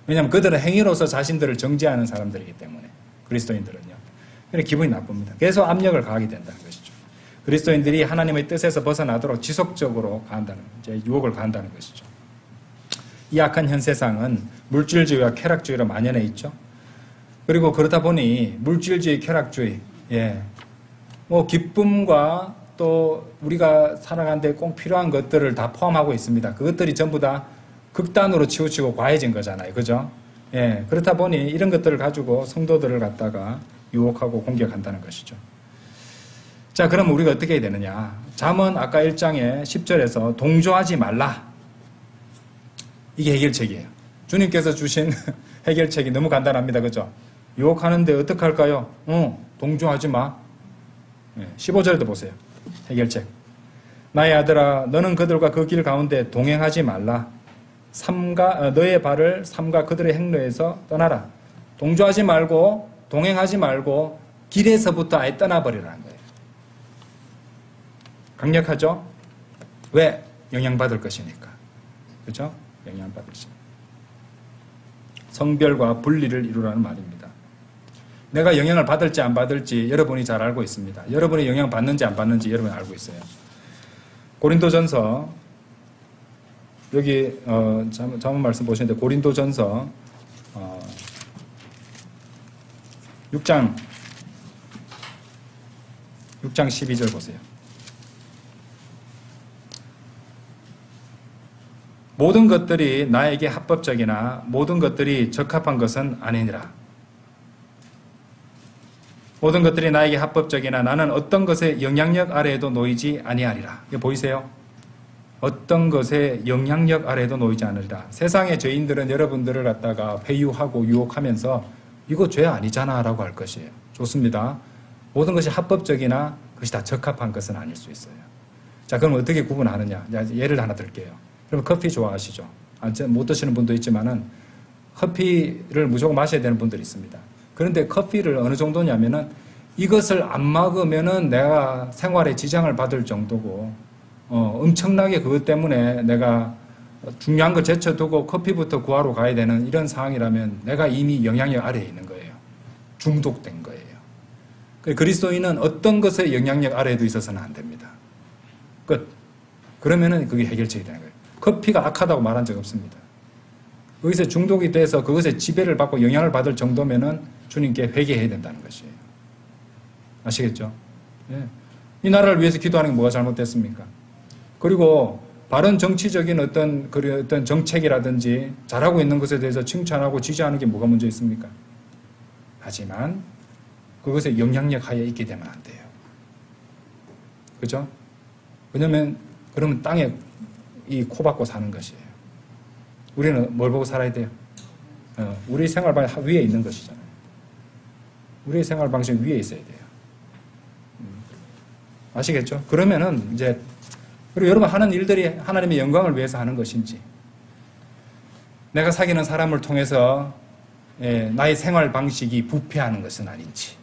왜냐하면 그들은 행위로서 자신들을 정죄하는 사람들이기 때문에, 그리스도인들은요. 그래서 기분이 나쁩니다. 계속 압력을 가하게 된다는 것이죠. 그리스도인들이 하나님의 뜻에서 벗어나도록 지속적으로 가한다는, 이제 유혹을 가한다는 것이죠. 이 악한 현 세상은 물질주의와 쾌락주의로 만연해 있죠. 그리고 그러다 보니 물질주의, 쾌락주의, 뭐 기쁨과 또 우리가 살아가는데 꼭 필요한 것들을 다 포함하고 있습니다. 그것들이 전부 다 극단으로 치우치고 과해진 거잖아요. 그죠? 그렇다 보니 이런 것들을 가지고 성도들을 갖다가 유혹하고 공격한다는 것이죠. 자, 그럼 우리가 어떻게 해야 되느냐? 잠언 아까 1장에 10절에서 동조하지 말라. 이게 해결책이에요. 주님께서 주신 해결책이 너무 간단합니다. 그죠? 유혹하는데 어떻게 할까요? 동조하지 마. 15절에도 보세요. 해결책. 나의 아들아, 너는 그들과 그 길 가운데 동행하지 말라. 너의 발을 삼가 그들의 행로에서 떠나라. 동조하지 말고 동행하지 말고 길에서부터 아예 떠나버리라는 거예요. 강력하죠? 왜? 영향받을 것이니까. 그렇죠? 영향받을 것이니까. 성별과 분리를 이루라는 말입니다. 내가 영향을 받을지 안 받을지 여러분이 잘 알고 있습니다. 여러분이 영향 받는지 안 받는지 여러분이 알고 있어요. 고린도전서 여기 잠깐 말씀 보시는데 고린도전서 6장 12절 보세요. 모든 것들이 나에게 합법적이나 모든 것들이 적합한 것은 아니니라. 모든 것들이 나에게 합법적이나 나는 어떤 것의 영향력 아래에도 놓이지 아니하리라. 이거 보이세요? 어떤 것의 영향력 아래에도 놓이지 않으리라. 세상의 죄인들은 여러분들을 갖다가 회유하고 유혹하면서 이거 죄 아니잖아 라고 할 것이에요. 좋습니다. 모든 것이 합법적이나 그것이 다 적합한 것은 아닐 수 있어요. 자, 그럼 어떻게 구분하느냐? 예를 하나 들게요. 그럼 커피 좋아하시죠? 못 드시는 분도 있지만은 커피를 무조건 마셔야 되는 분들이 있습니다. 그런데 커피를 어느 정도냐면은 이것을 안 먹으면은 내가 생활에 지장을 받을 정도고, 엄청나게 그것 때문에 내가 중요한 걸 제쳐두고 커피부터 구하러 가야 되는 이런 상황이라면 내가 이미 영향력 아래에 있는 거예요. 중독된 거예요. 그리스도인은 어떤 것의 영향력 아래에도 있어서는 안 됩니다. 끝. 그러면은 그게 해결책이 되는 거예요. 커피가 악하다고 말한 적 없습니다. 거기서 중독이 돼서 그것에 지배를 받고 영향을 받을 정도면은 주님께 회개해야 된다는 것이에요. 아시겠죠? 예. 이 나라를 위해서 기도하는 게 뭐가 잘못됐습니까? 그리고 바른 정치적인 어떤 정책이라든지 잘하고 있는 것에 대해서 칭찬하고 지지하는 게 뭐가 문제 있습니까? 하지만 그것에 영향력 하에 있게 되면 안 돼요. 그죠? 왜냐면 그러면 땅에 이 코 박고 사는 것이에요. 우리는 뭘 보고 살아야 돼요? 우리 생활 방식 위에 있는 것이잖아요. 우리의 생활 방식 위에 있어야 돼요. 아시겠죠? 그러면은 이제 그리고 여러분 하는 일들이 하나님의 영광을 위해서 하는 것인지, 내가 사귀는 사람을 통해서 나의 생활 방식이 부패하는 것은 아닌지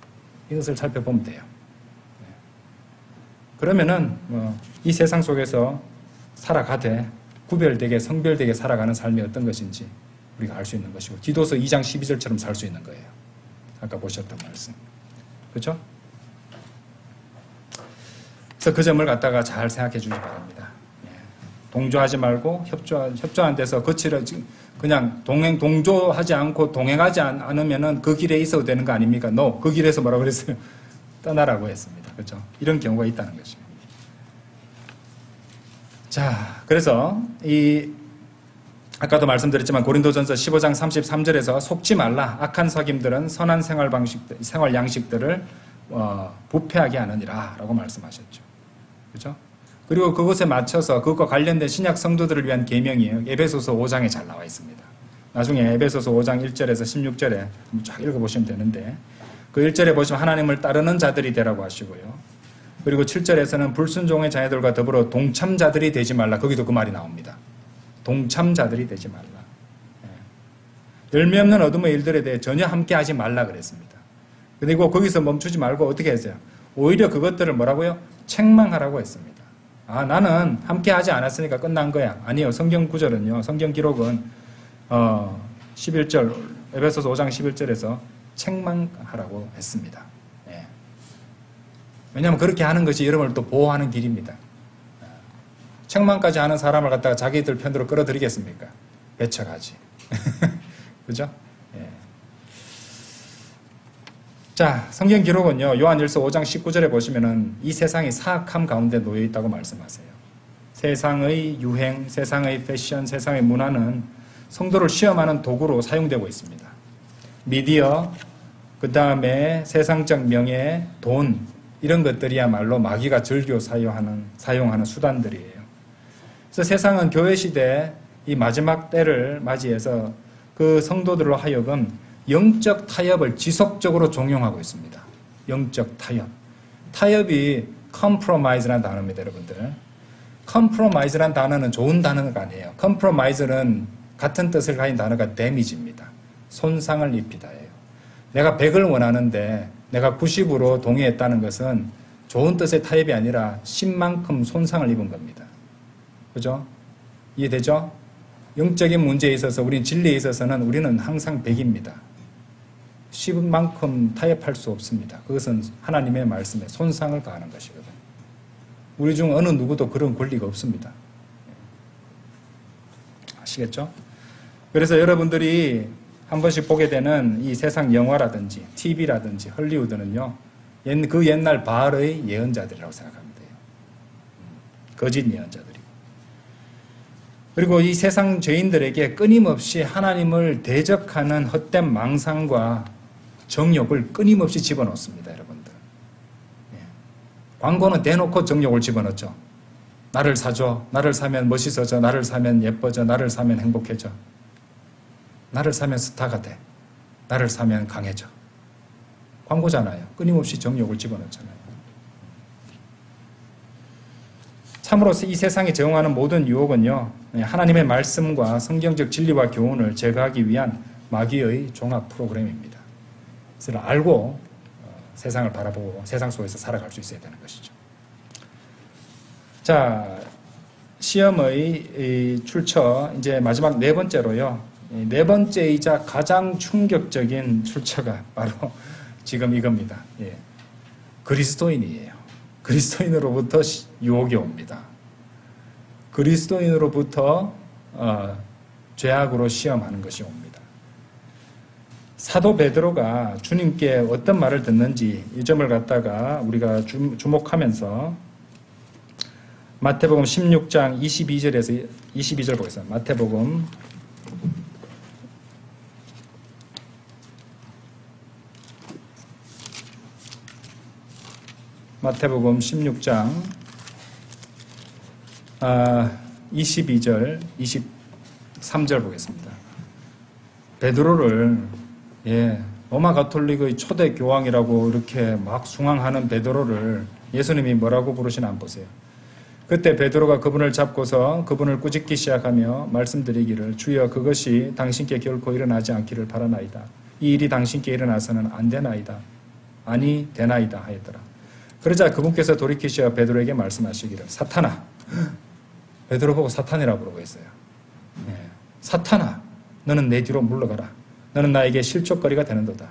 이것을 살펴보면 돼요. 그러면은 이 세상 속에서 살아가되 구별되게 성별되게 살아가는 삶이 어떤 것인지 우리가 알 수 있는 것이고, 디도서 2장 12절처럼 살 수 있는 거예요. 아까 보셨던 말씀. 그렇죠? 그래서 그 점을 갖다가 잘 생각해 주기 바랍니다. 동조하지 말고 협조한 데서 그냥 동조하지 않고 동행하지 않으면은 그 길에 있어도 되는 거 아닙니까? No. 그 길에서 뭐라고 그랬어요? 떠나라고 했습니다. 그렇죠? 이런 경우가 있다는 것입니다. 자, 그래서 아까도 말씀드렸지만 고린도전서 15장 33절에서 속지 말라. 악한 사귐들은 선한 생활 양식들을 부패하게 하느니라 라고 말씀하셨죠. 그렇죠? 그리고 그것에 맞춰서 그것과 관련된 신약 성도들을 위한 계명이에요. 에베소서 5장에 잘 나와 있습니다. 나중에 에베소서 5장 1절에서 16절에 쫙 읽어보시면 되는데, 그 1절에 보시면 하나님을 따르는 자들이 되라고 하시고요. 그리고 7절에서는 불순종의 자녀들과 더불어 동참자들이 되지 말라. 거기도 그 말이 나옵니다. 동참자들이 되지 말라. 열매 없는 어둠의 일들에 대해 전혀 함께하지 말라 그랬습니다. 그리고 거기서 멈추지 말고 어떻게 했어요? 오히려 그것들을 뭐라고요? 책망하라고 했습니다. 나는 함께하지 않았으니까 끝난 거야. 아니요. 성경 구절은요. 성경 기록은 11절 에베소서 5장 11절에서 책망하라고 했습니다. 왜냐하면 그렇게 하는 것이 여러분을 또 보호하는 길입니다. 책망까지 하는 사람을 갖다가 자기들 편으로 끌어들이겠습니까? 배척하지. 그죠? 예. 자, 성경 기록은요, 요한일서 5장 19절에 보시면은 이 세상이 사악함 가운데 놓여 있다고 말씀하세요. 세상의 유행, 세상의 패션, 세상의 문화는 성도를 시험하는 도구로 사용되고 있습니다. 미디어, 그 다음에 세상적 명예, 돈, 이런 것들이야말로 마귀가 즐겨 사용하는 수단들이에요. 그래서 세상은 교회 시대 이 마지막 때를 맞이해서 그 성도들로 하여금 영적 타협을 지속적으로 종용하고 있습니다. 영적 타협. 타협이 compromise라는 단어입니다, 여러분들. compromise라는 단어는 좋은 단어가 아니에요. compromise는 같은 뜻을 가진 단어가 damage입니다. 손상을 입히다예요. 내가 100을 원하는데 내가 90으로 동의했다는 것은 좋은 뜻의 타협이 아니라 10만큼 손상을 입은 겁니다. 그죠? 이해되죠? 영적인 문제에 있어서 우리는 진리에 있어서는 우리는 항상 100입니다. 10만큼 타협할 수 없습니다. 그것은 하나님의 말씀에 손상을 가하는 것이거든요. 우리 중 어느 누구도 그런 권리가 없습니다. 아시겠죠? 그래서 여러분들이 한 번씩 보게 되는 이 세상 영화라든지 TV라든지 헐리우드는요, 그 옛날 바알의 예언자들이라고 생각하면 돼요. 거짓 예언자들이. 그리고 이 세상 죄인들에게 끊임없이 하나님을 대적하는 헛된 망상과 정욕을 끊임없이 집어넣습니다, 여러분들. 예. 광고는 대놓고 정욕을 집어넣죠. 나를 사줘, 나를 사면 멋있어져, 나를 사면 예뻐져, 나를 사면 행복해져, 나를 사면 스타가 돼, 나를 사면 강해져. 광고잖아요. 끊임없이 정욕을 집어넣잖아요. 참으로 이 세상에 제공하는 모든 유혹은요, 하나님의 말씀과 성경적 진리와 교훈을 제거하기 위한 마귀의 종합 프로그램입니다. 그래서 알고 세상을 바라보고 세상 속에서 살아갈 수 있어야 되는 것이죠. 자, 시험의 출처, 이제 마지막 네 번째로요. 네 번째이자 가장 충격적인 출처가 바로 지금 이겁니다. 예. 그리스도인이에요. 그리스도인으로부터 유혹이 옵니다. 그리스도인으로부터 죄악으로 시험하는 것이 옵니다. 사도 베드로가 주님께 어떤 말을 듣는지 이 점을 갖다가 우리가 주목하면서 마태복음 16장 22절에서 22절 보겠습니다. 마태복음 16장 22절, 23절 보겠습니다. 베드로를 로마 가톨릭의 초대 교황이라고 이렇게 막 숭앙하는 베드로를 예수님이 뭐라고 부르시나 한번 보세요. 그때 베드로가 그분을 잡고서 그분을 꾸짖기 시작하며 말씀드리기를 주여 그것이 당신께 결코 일어나지 않기를 바라나이다. 이 일이 당신께 일어나서는 안 되나이다. 아니 되나이다 하였더라. 그러자 그분께서 돌이키시어 베드로에게 말씀하시기를 사탄아, 베드로 보고 사탄이라고 부르고 있어요. 사탄아, 너는 내 뒤로 물러가라. 너는 나에게 실족거리가 되는도다.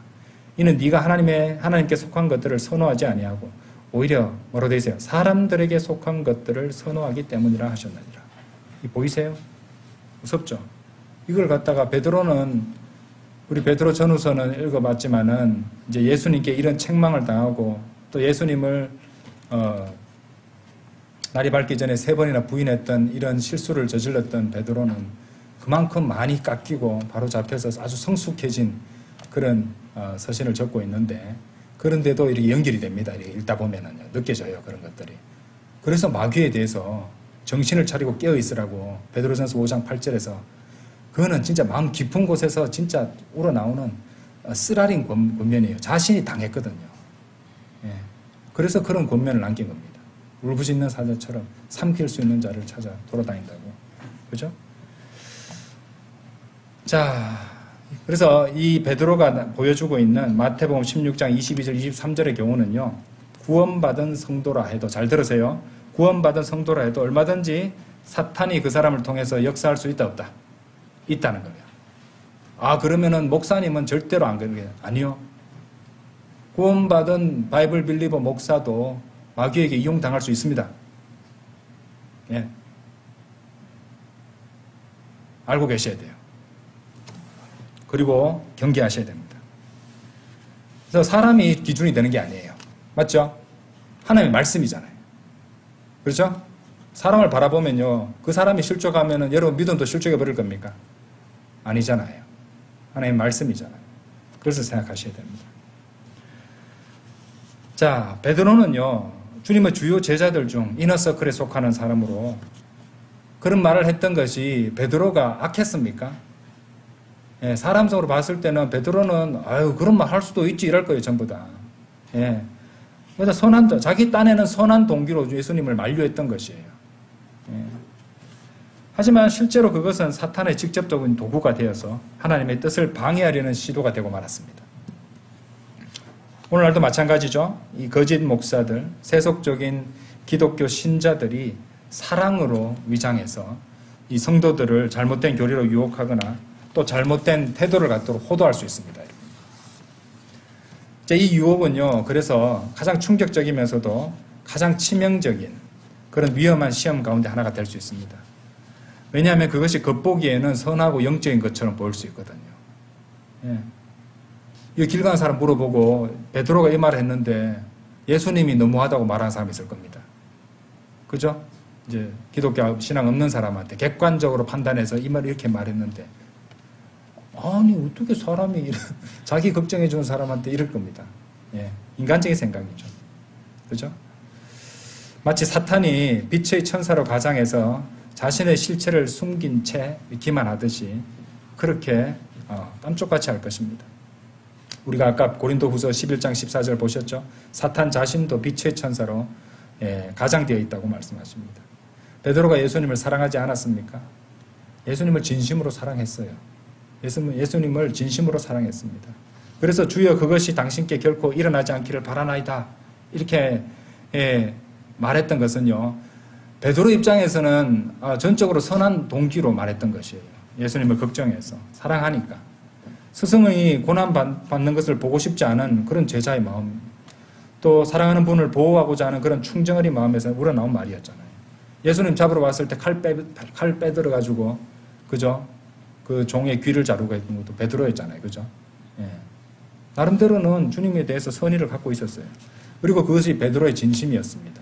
이는 네가 하나님께 속한 것들을 선호하지 아니하고 오히려 뭐라고 되어 있어요? 사람들에게 속한 것들을 선호하기 때문이라 하셨느니라. 이 보이세요? 무섭죠? 이걸 갖다가 베드로는 우리 베드로 전후서는 읽어봤지만은 이제 예수님께 이런 책망을 당하고 또 예수님을 날이 밝기 전에 3번이나 부인했던 이런 실수를 저질렀던 베드로는 그만큼 많이 깎이고 바로 잡혀서 아주 성숙해진 그런 서신을 적고 있는데 그런데도 이렇게 연결이 됩니다. 이렇게 읽다 보면은 느껴져요. 그런 것들이. 그래서 마귀에 대해서 정신을 차리고 깨어 있으라고 베드로전서 5장 8절에서 그거는 진짜 마음 깊은 곳에서 진짜 우러나오는 쓰라린 권면이에요. 자신이 당했거든요. 예. 그래서 그런 권면을 남긴 겁니다. 울부짖는 사자처럼 삼킬 수 있는 자를 찾아 돌아다닌다고. 그죠? 자, 그래서 이 베드로가 보여주고 있는 마태복음 16장 22절, 23절의 경우는요, 구원받은 성도라 해도, 잘 들으세요. 구원받은 성도라 해도 얼마든지 사탄이 그 사람을 통해서 역사할 수 있다, 없다? 있다는 거예요. 아, 그러면은 목사님은 절대로 안 그러게. 아니요. 구원받은 바이블 빌리버 목사도 마귀에게 이용당할 수 있습니다. 예. 알고 계셔야 돼요. 그리고 경계하셔야 됩니다. 그래서 사람이 기준이 되는 게 아니에요. 맞죠? 하나님의 말씀이잖아요. 그렇죠? 사람을 바라보면요, 그 사람이 실족하면은 여러분 믿음도 실족해 버릴 겁니까? 아니잖아요. 하나님의 말씀이잖아요. 그래서 생각하셔야 됩니다. 자, 베드로는요, 주님의 주요 제자들 중 이너서클에 속하는 사람으로 그런 말을 했던 것이 베드로가 악했습니까? 예, 사람적으로 봤을 때는 베드로는 아유 그런 말 할 수도 있지 이럴 거예요, 전부 다. 예. 그래서 자기 딴에는 선한 동기로 예수님을 만류했던 것이에요. 예. 하지만 실제로 그것은 사탄의 직접적인 도구가 되어서 하나님의 뜻을 방해하려는 시도가 되고 말았습니다. 오늘날도 마찬가지죠. 이 거짓 목사들, 세속적인 기독교 신자들이 사랑으로 위장해서 이 성도들을 잘못된 교리로 유혹하거나 또 잘못된 태도를 갖도록 호도할 수 있습니다. 이 유혹은요, 그래서 가장 충격적이면서도 가장 치명적인 그런 위험한 시험 가운데 하나가 될 수 있습니다. 왜냐하면 그것이 겉보기에는 선하고 영적인 것처럼 보일 수 있거든요. 예. 이길 가는 사람 물어보고 베드로가 이 말을 했는데 예수님이 너무하다고 말하는 사람이 있을 겁니다. 그죠? 이제 기독교 신앙 없는 사람한테 객관적으로 판단해서 이 말을 이렇게 말했는데 아니 어떻게 사람이 자기 걱정해 주는 사람한테 이럴 겁니다. 예. 인간적인 생각이죠. 그죠? 마치 사탄이 빛의 천사로 가장해서 자신의 실체를 숨긴 채 기만하듯이 그렇게 깜짝같이 할 것입니다. 우리가 아까 고린도후서 11장 14절 보셨죠? 사탄 자신도 빛의 천사로 가장되어 있다고 말씀하십니다. 베드로가 예수님을 사랑하지 않았습니까? 예수님을 진심으로 사랑했어요. 예수님을 진심으로 사랑했습니다. 그래서 주여 그것이 당신께 결코 일어나지 않기를 바라나이다. 이렇게 말했던 것은요. 베드로 입장에서는 전적으로 선한 동기로 말했던 것이에요. 예수님을 걱정해서 사랑하니까. 스승의 고난받는 것을 보고 싶지 않은 그런 제자의 마음, 또 사랑하는 분을 보호하고자 하는 그런 충정어린 마음에서 우러나온 말이었잖아요. 예수님 잡으러 왔을 때 칼 빼들어가지고 그죠? 그 종의 귀를 자르고 했던 것도 베드로였잖아요. 그죠? 예. 나름대로는 주님에 대해서 선의를 갖고 있었어요. 그리고 그것이 베드로의 진심이었습니다.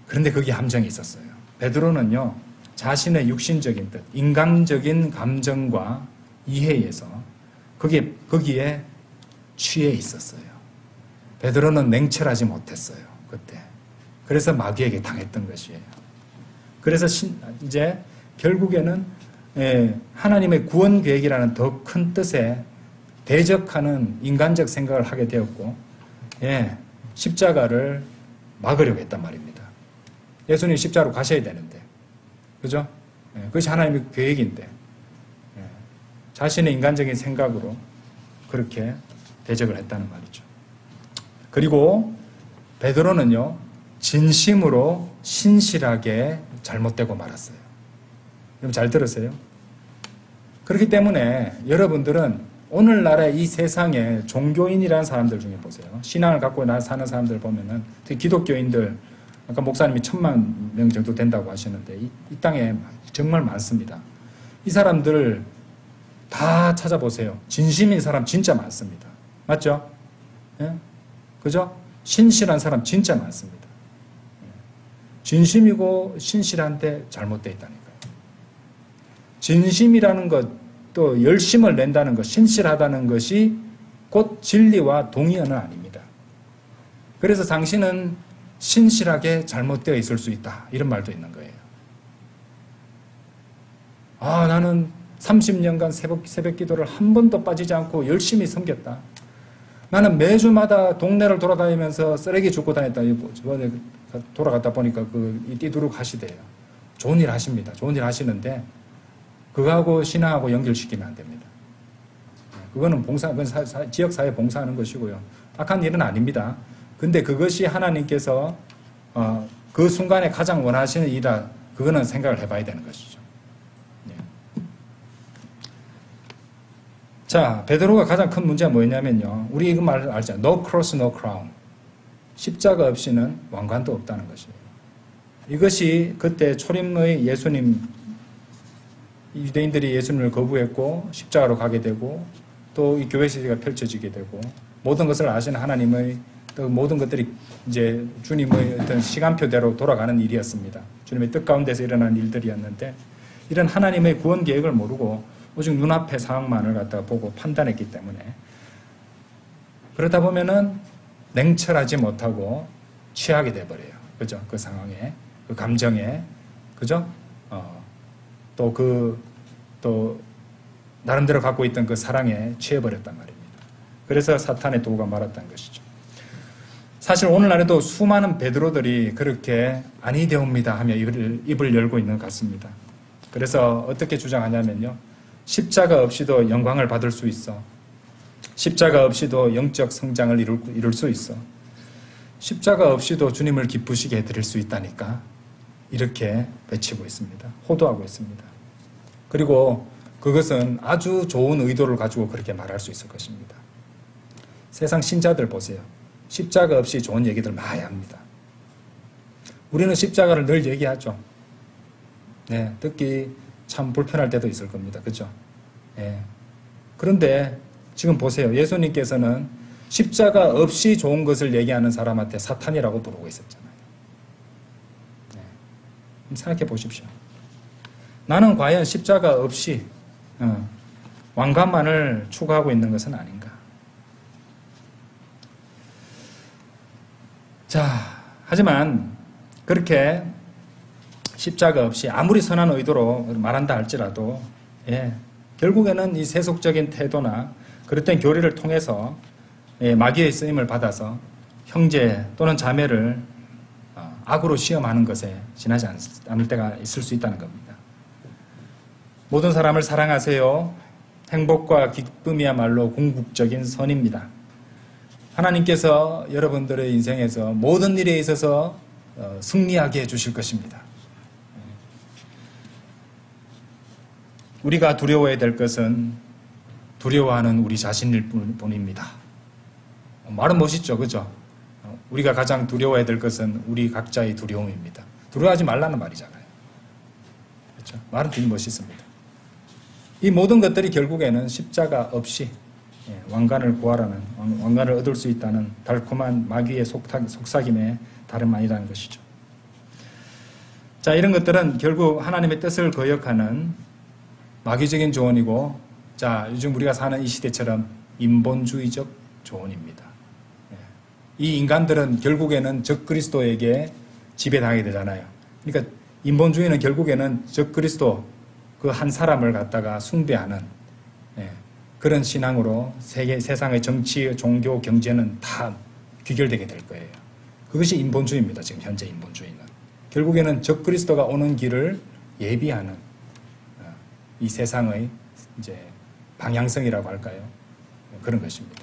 그런데 거기에 함정이 있었어요. 베드로는요, 자신의 육신적인 뜻, 인간적인 감정과 이해에서 거기에 취해 있었어요. 베드로는 냉철하지 못했어요. 그때. 그래서 마귀에게 당했던 것이에요. 그래서 이제 결국에는 하나님의 구원 계획이라는 더 큰 뜻에 대적하는 인간적 생각을 하게 되었고, 십자가를 막으려고 했단 말입니다. 예수님 십자가로 가셔야 되는데, 그죠? 그것이 하나님의 계획인데, 자신의 인간적인 생각으로 그렇게 대적을 했다는 말이죠. 그리고 베드로는요, 진심으로 신실하게 잘못되고 말았어요. 여러분 잘 들으세요? 그렇기 때문에 여러분들은 오늘날의 이 세상에 종교인이라는 사람들 중에 보세요. 신앙을 갖고 사는 사람들 보면은 특히 기독교인들, 아까 목사님이 1000만 명 정도 된다고 하시는데 이 땅에 정말 많습니다. 이 사람들 다 찾아보세요. 진심인 사람 진짜 많습니다. 맞죠? 예? 그죠? 신실한 사람 진짜 많습니다. 진심이고 신실한데 잘못되어 있다니까요. 진심이라는 것, 또 열심을 낸다는 것, 신실하다는 것이 곧 진리와 동의어는 아닙니다. 그래서 당신은 신실하게 잘못되어 있을 수 있다. 이런 말도 있는 거예요. 나는 30년간 새벽 기도를 한 번도 빠지지 않고 열심히 섬겼다. 나는 매주마다 동네를 돌아다니면서 쓰레기 줍고 다녔다. 이번에 돌아갔다 보니까 띠두룩 하시대요. 좋은 일 하십니다. 좋은 일 하시는데 그거하고 신앙하고 연결시키면 안 됩니다. 그거는 그건 지역사회 봉사하는 것이고요. 악한 일은 아닙니다. 근데 그것이 하나님께서 그 순간에 가장 원하시는 일이라 그거는 생각을 해봐야 되는 것이죠. 자, 베드로가 가장 큰 문제가 뭐였냐면요. 우리 이거 말 알잖아요. No cross, no crown. 십자가 없이는 왕관도 없다는 것이에요. 이것이 그때 초림의 예수님, 유대인들이 예수님을 거부했고 십자가로 가게 되고 또 이 교회 시대가 펼쳐지게 되고 모든 것을 아시는 하나님의 또 모든 것들이 이제 주님의 어떤 시간표대로 돌아가는 일이었습니다. 주님의 뜻 가운데서 일어난 일들이었는데 이런 하나님의 구원 계획을 모르고 오직 눈앞의 상황만을 갖다가 보고 판단했기 때문에 그러다 보면은 냉철하지 못하고 취하게 돼버려요. 그죠? 그 상황에, 그 감정에, 그죠? 또 나름대로 갖고 있던 그 사랑에 취해버렸단 말입니다. 그래서 사탄의 도구가 말았던 것이죠. 사실 오늘날에도 수많은 베드로들이 그렇게 아니 되옵니다 하며 입을 열고 있는 것 같습니다. 그래서 어떻게 주장하냐면요. 십자가 없이도 영광을 받을 수 있어. 십자가 없이도 영적 성장을 이룰 수 있어. 십자가 없이도 주님을 기쁘시게 해드릴 수 있다니까. 이렇게 외치고 있습니다. 호도하고 있습니다. 그리고 그것은 아주 좋은 의도를 가지고 그렇게 말할 수 있을 것입니다. 세상 신자들 보세요. 십자가 없이 좋은 얘기들 많이 합니다. 우리는 십자가를 늘 얘기하죠. 네, 듣기 참 불편할 때도 있을 겁니다. 그죠? 예. 그런데 지금 보세요. 예수님께서는 십자가 없이 좋은 것을 얘기하는 사람한테 사탄이라고 부르고 있었잖아요. 네. 생각해 보십시오. 나는 과연 십자가 없이 왕관만을 추구하고 있는 것은 아닌가? 자, 하지만 그렇게 십자가 없이 아무리 선한 의도로 말한다 할지라도 결국에는 이 세속적인 태도나 그릇된 교리를 통해서 마귀의 쓰임을 받아서 형제 또는 자매를 악으로 시험하는 것에 지나지 않을 때가 있을 수 있다는 겁니다. 모든 사람을 사랑하세요. 행복과 기쁨이야말로 궁극적인 선입니다. 하나님께서 여러분들의 인생에서 모든 일에 있어서 승리하게 해주실 것입니다. 우리가 두려워해야 될 것은 두려워하는 우리 자신일 뿐입니다. 말은 멋있죠, 그죠? 우리가 가장 두려워해야 될 것은 우리 각자의 두려움입니다. 두려워하지 말라는 말이잖아요. 그렇죠? 말은 되게 멋있습니다. 이 모든 것들이 결국에는 십자가 없이 왕관을 구하라는, 왕관을 얻을 수 있다는 달콤한 마귀의 속삭임에 다름 아니라는 것이죠. 자, 이런 것들은 결국 하나님의 뜻을 거역하는 마귀적인 조언이고, 자, 요즘 우리가 사는 이 시대처럼 인본주의적 조언입니다. 이 인간들은 결국에는 적그리스도에게 지배당하게 되잖아요. 그러니까 인본주의는 결국에는 적그리스도 그 한 사람을 갖다가 숭배하는 그런 신앙으로 세상의 정치, 종교, 경제는 다 귀결되게 될 거예요. 그것이 인본주의입니다. 지금 현재 인본주의는. 결국에는 적그리스도가 오는 길을 예비하는 이 세상의 이제 방향성이라고 할까요? 그런 것입니다.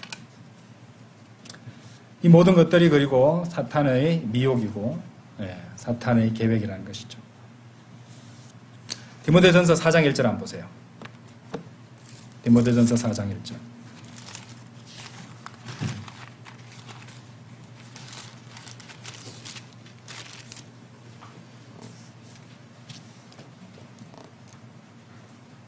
이 모든 것들이 그리고 사탄의 미혹이고 사탄의 계획이라는 것이죠. 디모데전서 4장 1절 한번 보세요. 디모데전서 4장 1절.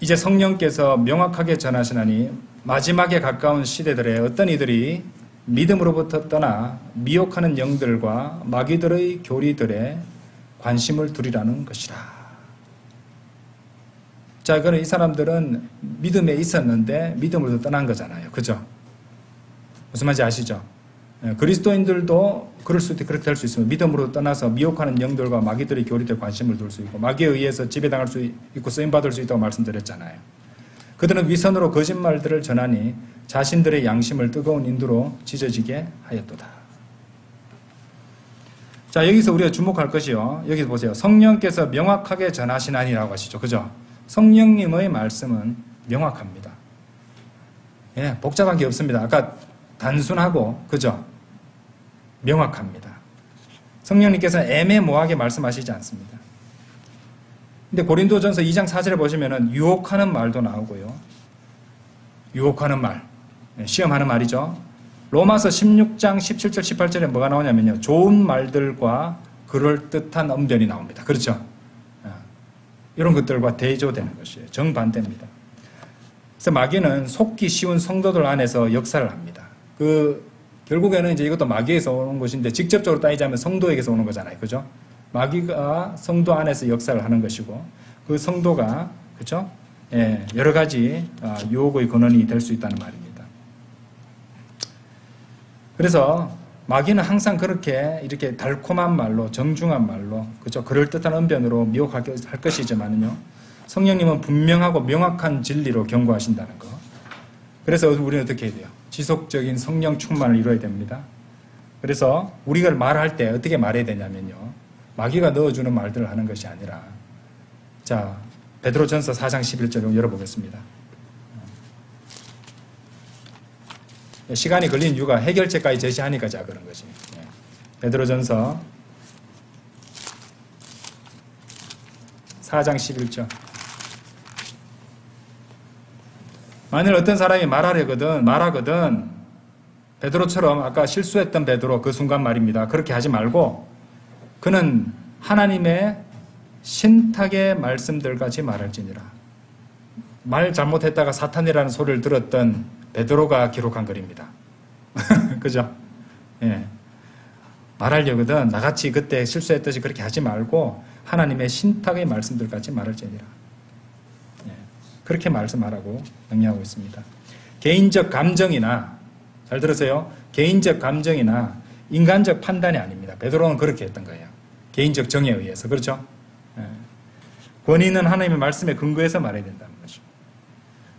이제 성령께서 명확하게 전하시나니 마지막에 가까운 시대들에 어떤 이들이 믿음으로부터 떠나 미혹하는 영들과 마귀들의 교리들에 관심을 두리라는 것이라. 자, 그럼 이 사람들은 믿음에 있었는데 믿음으로부터 떠난 거잖아요. 그죠? 무슨 말인지 아시죠? 그리스도인들도 그렇게 될 수 있습니다. 믿음으로 떠나서 미혹하는 영들과 마귀들의 교리들에 관심을 둘 수 있고, 마귀에 의해서 지배당할 수 있고 쓰임받을 수 있다고 말씀드렸잖아요. 그들은 위선으로 거짓말들을 전하니 자신들의 양심을 뜨거운 인두로 찢어지게 하였도다. 자, 여기서 우리가 주목할 것이요. 여기 보세요. 성령께서 명확하게 전하시나니라고 하시죠. 그죠? 성령님의 말씀은 명확합니다. 복잡한 게 없습니다. 아까 단순하고, 그죠? 명확합니다. 성령님께서 애매모호하게 말씀하시지 않습니다. 근데 고린도전서 2장 4절에 보시면은 유혹하는 말도 나오고요. 유혹하는 말, 시험하는 말이죠. 로마서 16장 17절 18절에 뭐가 나오냐면요. 좋은 말들과 그럴듯한 언변이 나옵니다. 그렇죠? 이런 것들과 대조되는 것이에요. 정반대입니다. 그래서 마귀는 속기 쉬운 성도들 안에서 역사를 합니다. 결국에는 이제 이것도 마귀에서 오는 것인데 직접적으로 따지자면 성도에게서 오는 거잖아요. 그죠? 마귀가 성도 안에서 역사를 하는 것이고 그 성도가 그죠? 여러 가지 유혹의 근원이 될 수 있다는 말입니다. 그래서 마귀는 항상 이렇게 달콤한 말로 정중한 말로 그죠? 그럴듯한 언변으로 미혹할 것이지만요. 성령님은 분명하고 명확한 진리로 경고하신다는 거. 그래서 우리는 어떻게 해야 돼요? 지속적인 성령 충만을 이루어야 됩니다. 그래서 우리가 말할 때 어떻게 말해야 되냐면요. 마귀가 넣어주는 말들을 하는 것이 아니라 자, 베드로전서 4장 11절 열어보겠습니다. 시간이 걸린 이유가 해결책까지 제시하니까 자 그런 거지. 베드로전서 4장 11절. 만일 어떤 사람이 말하거든 베드로처럼 아까 실수했던 베드로 그 순간 말입니다. 그렇게 하지 말고 그는 하나님의 신탁의 말씀들같이 말할지니라. 말 잘못했다가 사탄이라는 소리를 들었던 베드로가 기록한 글입니다. 그죠? 예. 말하려거든 나같이 그때 실수했듯이 그렇게 하지 말고 하나님의 신탁의 말씀들까지 말할지니라. 예. 그렇게 말씀하라고 명령하고 있습니다. 개인적 감정이나, 잘 들으세요. 개인적 감정이나 인간적 판단이 아닙니다. 베드로는 그렇게 했던 거예요. 개인적 정에 의해서. 그렇죠? 예. 권위는 하나님의 말씀에 근거해서 말해야 된다는 거죠.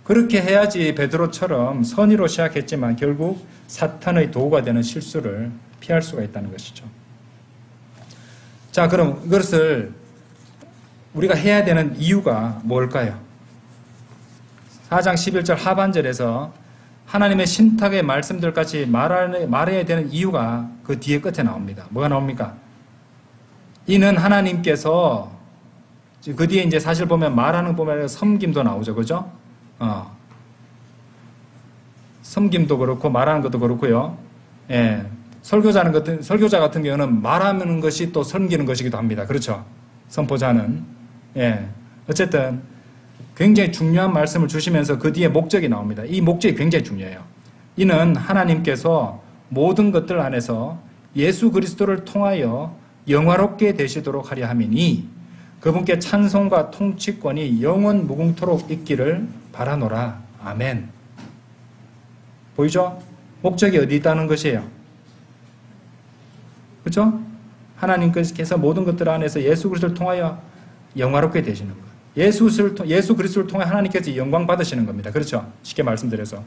그렇게 해야지 베드로처럼 선의로 시작했지만 결국 사탄의 도구가 되는 실수를 피할 수가 있다는 것이죠. 자, 그럼 이것을 우리가 해야 되는 이유가 뭘까요? 4장 11절 하반절에서 하나님의 신탁의 말씀들까지 말해야 되는 이유가 그 뒤에 끝에 나옵니다. 뭐가 나옵니까? 이는 하나님께서, 그 뒤에 이제 사실 보면 말하는 보면 섬김도 나오죠. 그죠? 섬김도 그렇고 말하는 것도 그렇고요. 예. 설교자 같은 경우는 말하는 것이 또 섬기는 것이기도 합니다. 그렇죠? 선포자는. 예. 어쨌든 굉장히 중요한 말씀을 주시면서 그 뒤에 목적이 나옵니다. 이 목적이 굉장히 중요해요. 이는 하나님께서 모든 것들 안에서 예수 그리스도를 통하여 영화롭게 되시도록 하려 함이니 그분께 찬송과 통치권이 영원 무궁토록 있기를 바라노라. 아멘. 보이죠? 목적이 어디 있다는 것이에요. 그렇죠? 하나님께서 모든 것들 안에서 예수 그리스도를 통하여 영화롭게 되시는 것. 예수 그리스도를 통해 하나님께서 영광 받으시는 겁니다. 그렇죠? 쉽게 말씀드려서.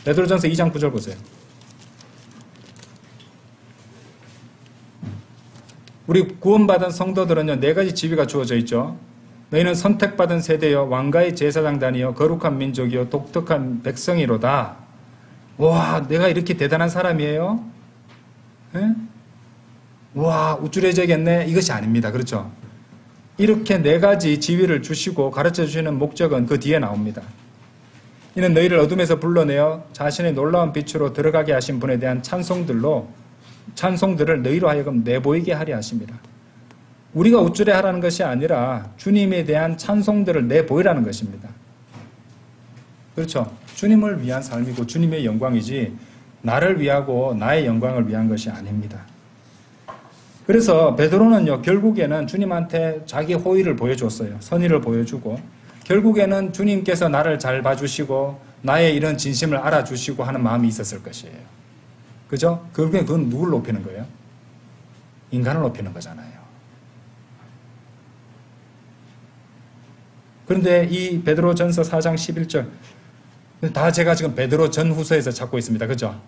베드로전서 2장 9절 보세요. 우리 구원받은 성도들은요, 네 가지 지위가 주어져 있죠. 너희는 선택받은 세대여 왕가의 제사장단이여 거룩한 민족이여 독특한 백성이로다. 와, 내가 이렇게 대단한 사람이에요? 에? 와, 우쭐해져야겠네. 이것이 아닙니다. 그렇죠? 이렇게 네 가지 지위를 주시고 가르쳐 주시는 목적은 그 뒤에 나옵니다. 이는 너희를 어둠에서 불러내어 자신의 놀라운 빛으로 들어가게 하신 분에 대한 찬송들을 너희로 하여금 내보이게 하려 하십니다. 우리가 우쭐해 하라는 것이 아니라 주님에 대한 찬송들을 내보이라는 것입니다. 그렇죠? 주님을 위한 삶이고 주님의 영광이지 나를 위하고 나의 영광을 위한 것이 아닙니다. 그래서 베드로는요, 결국에는 주님한테 자기 호의를 보여줬어요. 선의를 보여주고 결국에는 주님께서 나를 잘 봐주시고 나의 이런 진심을 알아주시고 하는 마음이 있었을 것이에요. 그죠? 결국엔 그건 누굴 높이는 거예요? 인간을 높이는 거잖아요. 그런데 이 베드로전서 4장 11절 다 제가 지금 베드로 전후서에서 찾고 있습니다. 그죠?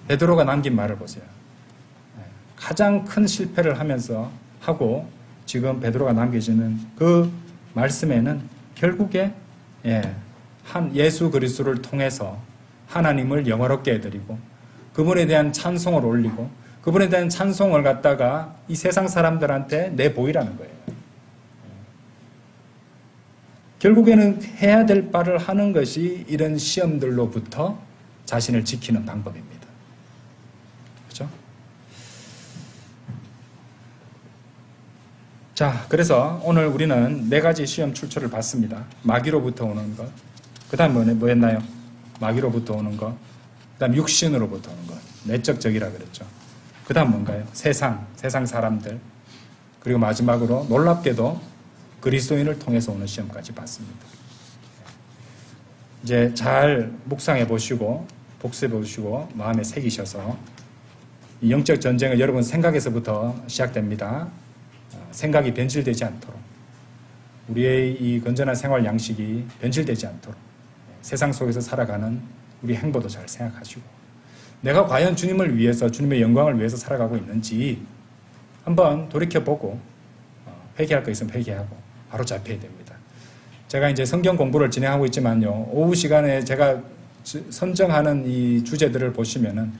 베드로가 남긴 말을 보세요. 가장 큰 실패를 하고 지금 베드로가 남겨지는 그 말씀에는 결국에 예수 그리스도를 통해서 하나님을 영화롭게 해드리고 그분에 대한 찬송을 올리고 그분에 대한 찬송을 갖다가 이 세상 사람들한테 내보이라는 거예요. 결국에는 해야 될 바를 하는 것이 이런 시험들로부터 자신을 지키는 방법입니다. 그렇죠? 자, 그래서 오늘 우리는 네 가지 시험 출처를 봤습니다. 마귀로부터 오는 것, 그 다음 뭐였나요? 마귀로부터 오는 것, 그 다음 육신으로부터 오는 것, 내적적이라 그랬죠. 그 다음 뭔가요? 세상 사람들, 그리고 마지막으로 놀랍게도 그리스도인을 통해서 오는 시험까지 봤습니다. 이제 잘 묵상해 보시고 복습해 보시고 마음에 새기셔서 이 영적 전쟁은 여러분 생각에서부터 시작됩니다. 생각이 변질되지 않도록 우리의 이 건전한 생활 양식이 변질되지 않도록 세상 속에서 살아가는 우리 행보도 잘 생각하시고 내가 과연 주님을 위해서 주님의 영광을 위해서 살아가고 있는지 한번 돌이켜보고 회개할 거 있으면 회개하고 바로 잡혀야 됩니다. 제가 이제 성경 공부를 진행하고 있지만요, 오후 시간에 제가 선정하는 이 주제들을 보시면은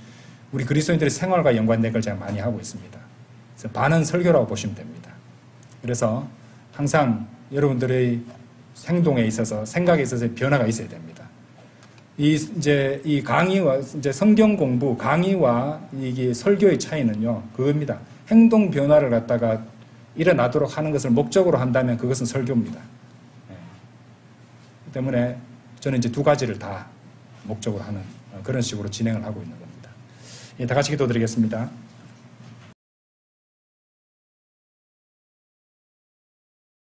우리 그리스도인들의 생활과 연관된 걸 제가 많이 하고 있습니다. 그래서 반은 설교라고 보시면 됩니다. 그래서 항상 여러분들의 행동에 있어서 생각에 있어서 변화가 있어야 됩니다. 이 강의와 이제 성경 공부 강의와 이게 설교의 차이는요 그겁니다. 행동 변화를 갖다가 일어나도록 하는 것을 목적으로 한다면 그것은 설교입니다. 때문에 저는 이제 두 가지를 다 목적으로 하는 그런 식으로 진행을 하고 있는 겁니다. 예, 다 같이 기도드리겠습니다.